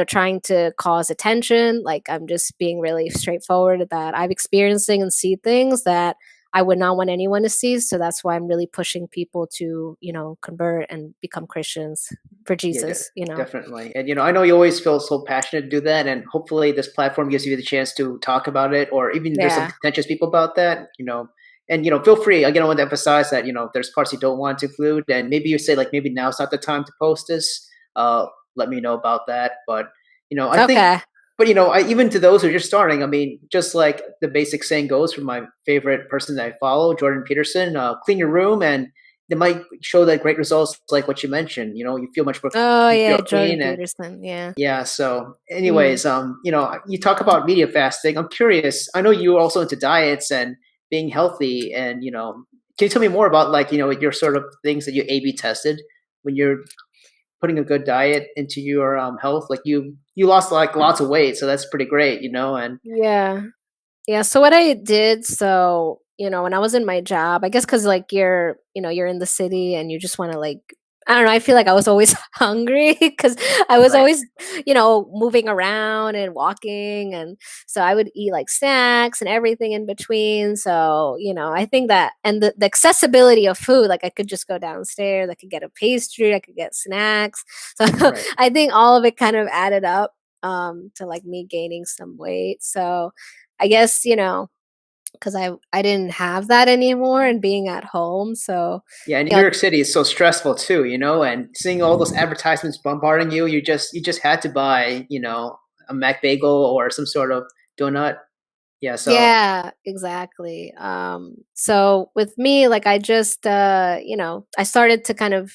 trying to cause attention. Like I'm just being really straightforward that I've experiencing and see things that I would not want anyone to see. So that's why I'm really pushing people to, convert and become Christians for yeah, Jesus. definitely. And I know you always feel so passionate to do that, and hopefully this platform gives you the chance to talk about it, or even there's some Yeah. contentious people about that. And feel free. Again, I want to emphasize that if there's parts you don't want to include, and maybe you say like maybe now's not the time to post this. Let me know about that. But I think, Okay. but even to those who are just starting, I mean, just like the basic saying goes from my favorite person that I follow, Jordan Peterson, clean your room and they might show that great results like what you mentioned. You feel much more, Oh, you yeah, feel Jordan clean and Peterson, yeah. yeah. So Mm. anyways, you talk about media fasting. I'm curious. I know you're also into diets and being healthy and can you tell me more about like, your sort of things that you A/B tested when you're putting a good diet into your health? Like you lost like lots of weight, so that's pretty great, and Yeah. Yeah, so what I did, when I was in my job, I guess because like you're in the city and you just wanna, like I don't know, I feel like I was always hungry because I was right. always, moving around and walking, and so I would eat, like, snacks and everything in between, so, I think that and the accessibility of food, like, I could just go downstairs, I could get a pastry, I could get snacks, so Right. I think all of it kind of added up, to, like, me gaining some weight, so I guess, because I didn't have that anymore and being at home, so, Yeah, and you New know York City is so stressful too, and seeing all those advertisements bombarding you, you just had to buy, a Mac bagel or some sort of donut. Yeah, so Yeah, exactly, so with me, like, I just, I started to kind of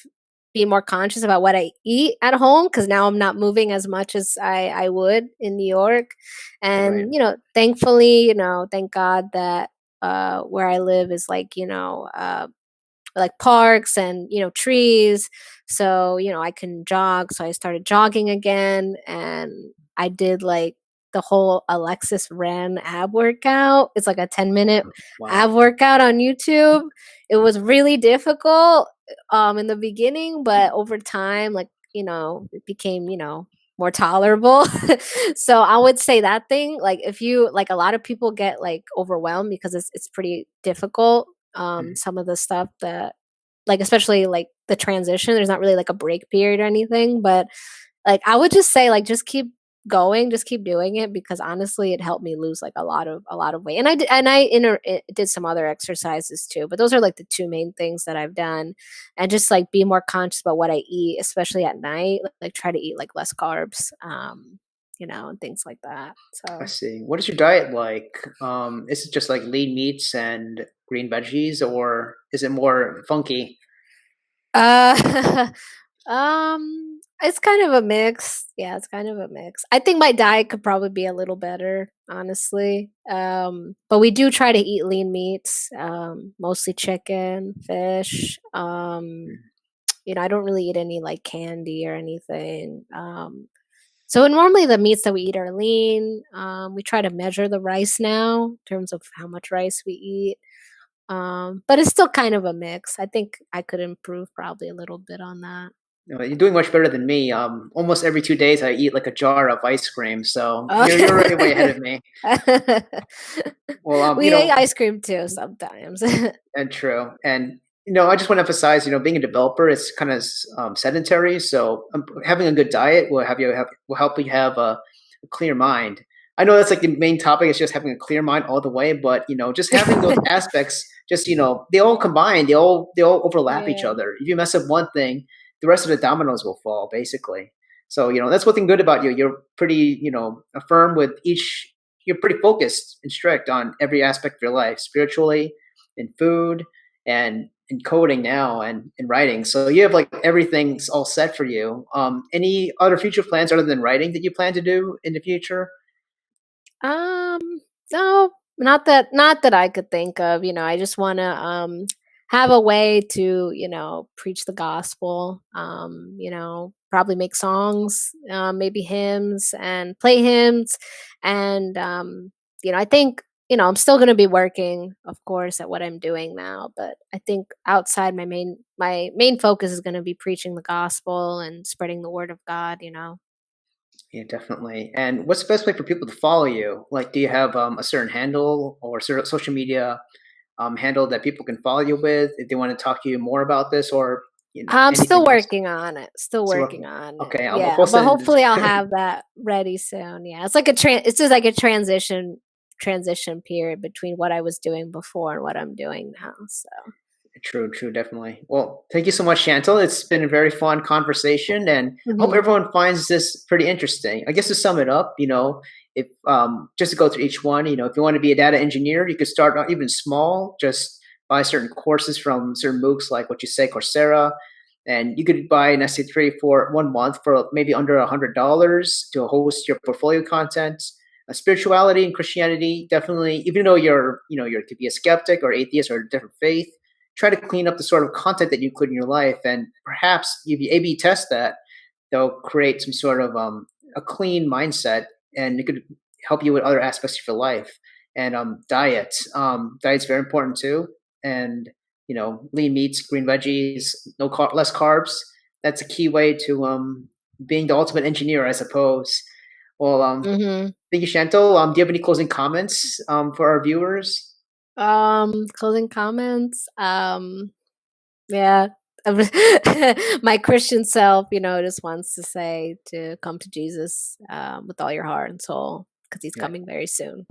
be more conscious about what I eat at home because now I'm not moving as much as I would in New York, right. and, thankfully, thank God that, where I live is, like parks and trees, so I can jog, so I started jogging again, and I did like the whole Alexis ran ab workout. It's like a 10-minute ab Wow. workout on YouTube. It was really difficult in the beginning, but over time, like, it became, more tolerable. So I would say that thing, like if you like a lot of people get like overwhelmed because it's pretty difficult. Mhm. Some of the stuff that like especially like the transition, there's not really like a break period or anything, but like I would just say like just keep going, just keep doing it because honestly it helped me lose like a lot of weight. And did some other exercises too, but those are like the two main things that I've done. And just like be more conscious about what I eat, especially at night, like try to eat like less carbs. And things like that. I So see. What is your diet like? Is it just like lean meats and green veggies, or is it more funky? uh it's kind of a mix. Yeah, it's kind of a mix. I think my diet could probably be a little better, honestly. But we do try to eat lean meats, mostly chicken, fish. I don't really eat any like candy or anything. So normally the meats that we eat are lean. We try to measure the rice now in terms of how much rice we eat. But it's still kind of a mix. I think I could improve probably a little bit on that. You're doing much better than me. Almost every 2 days I eat like a jar of ice cream, so you're already way ahead Okay. of me. Well, We eat ice cream too sometimes. and true. And I just want to emphasize, being a developer is kind of sedentary. So having a good diet will will help you have a clear mind. I know that's like the main topic is just having a clear mind all the way, but just having those aspects, just they all combine, they all overlap each Yeah. other. If you mess up one thing, the rest of the dominoes will fall, basically. So that's one thing good about you. You're pretty, affirm with each. You're pretty focused and strict on every aspect of your life, spiritually, in food, and in coding now, and in writing. So you have like everything's all set for you. Any other future plans other than writing that you plan to do in the future? Um, no, not that I could think of. I just want to have a way to, preach the gospel. Probably make songs, maybe hymns and play hymns, and I think I'm still going to be working, of course, at what I'm doing now. But I think outside my main focus is going to be preaching the gospel and spreading the word of God. Yeah, definitely. And what's the best way for people to follow you? Like, do you have a certain handle or social media handle that people can follow you with if they want to talk to you more about this, or I'm still anything else? working on it. Still So, working on it. okay, I'll Yeah, post but it in this. hopefully I'll have that ready soon. Yeah, it's just like a transition period between what I was doing before and what I'm doing now. So, True, true, definitely. Well, thank you so much, Chantel. It's been a very fun conversation, and I hope mhm. everyone finds this pretty interesting. I guess to sum it up, if just to go through each one, if you want to be a data engineer, you could start out even small, just buy certain courses from certain MOOCs like what you say, Coursera, and you could buy an SC3 for 1 month for maybe under $100 to host your portfolio content. Spirituality and Christianity, definitely, even though you could be a skeptic or atheist or a different faith, try to clean up the sort of content that you include in your life, and perhaps if you A/B test that, they'll create some sort of a clean mindset, and it could help you with other aspects of your life. And diet's very important too, and lean meats, green veggies, less carbs. That's a key way to being the ultimate engineer, I suppose. Well, Mhm. thank you, Chantal. Do you have any closing comments for our viewers? Closing comments. Yeah. My Christian self, just wants to say to come to Jesus with all your heart and soul because he's Yeah. coming very soon.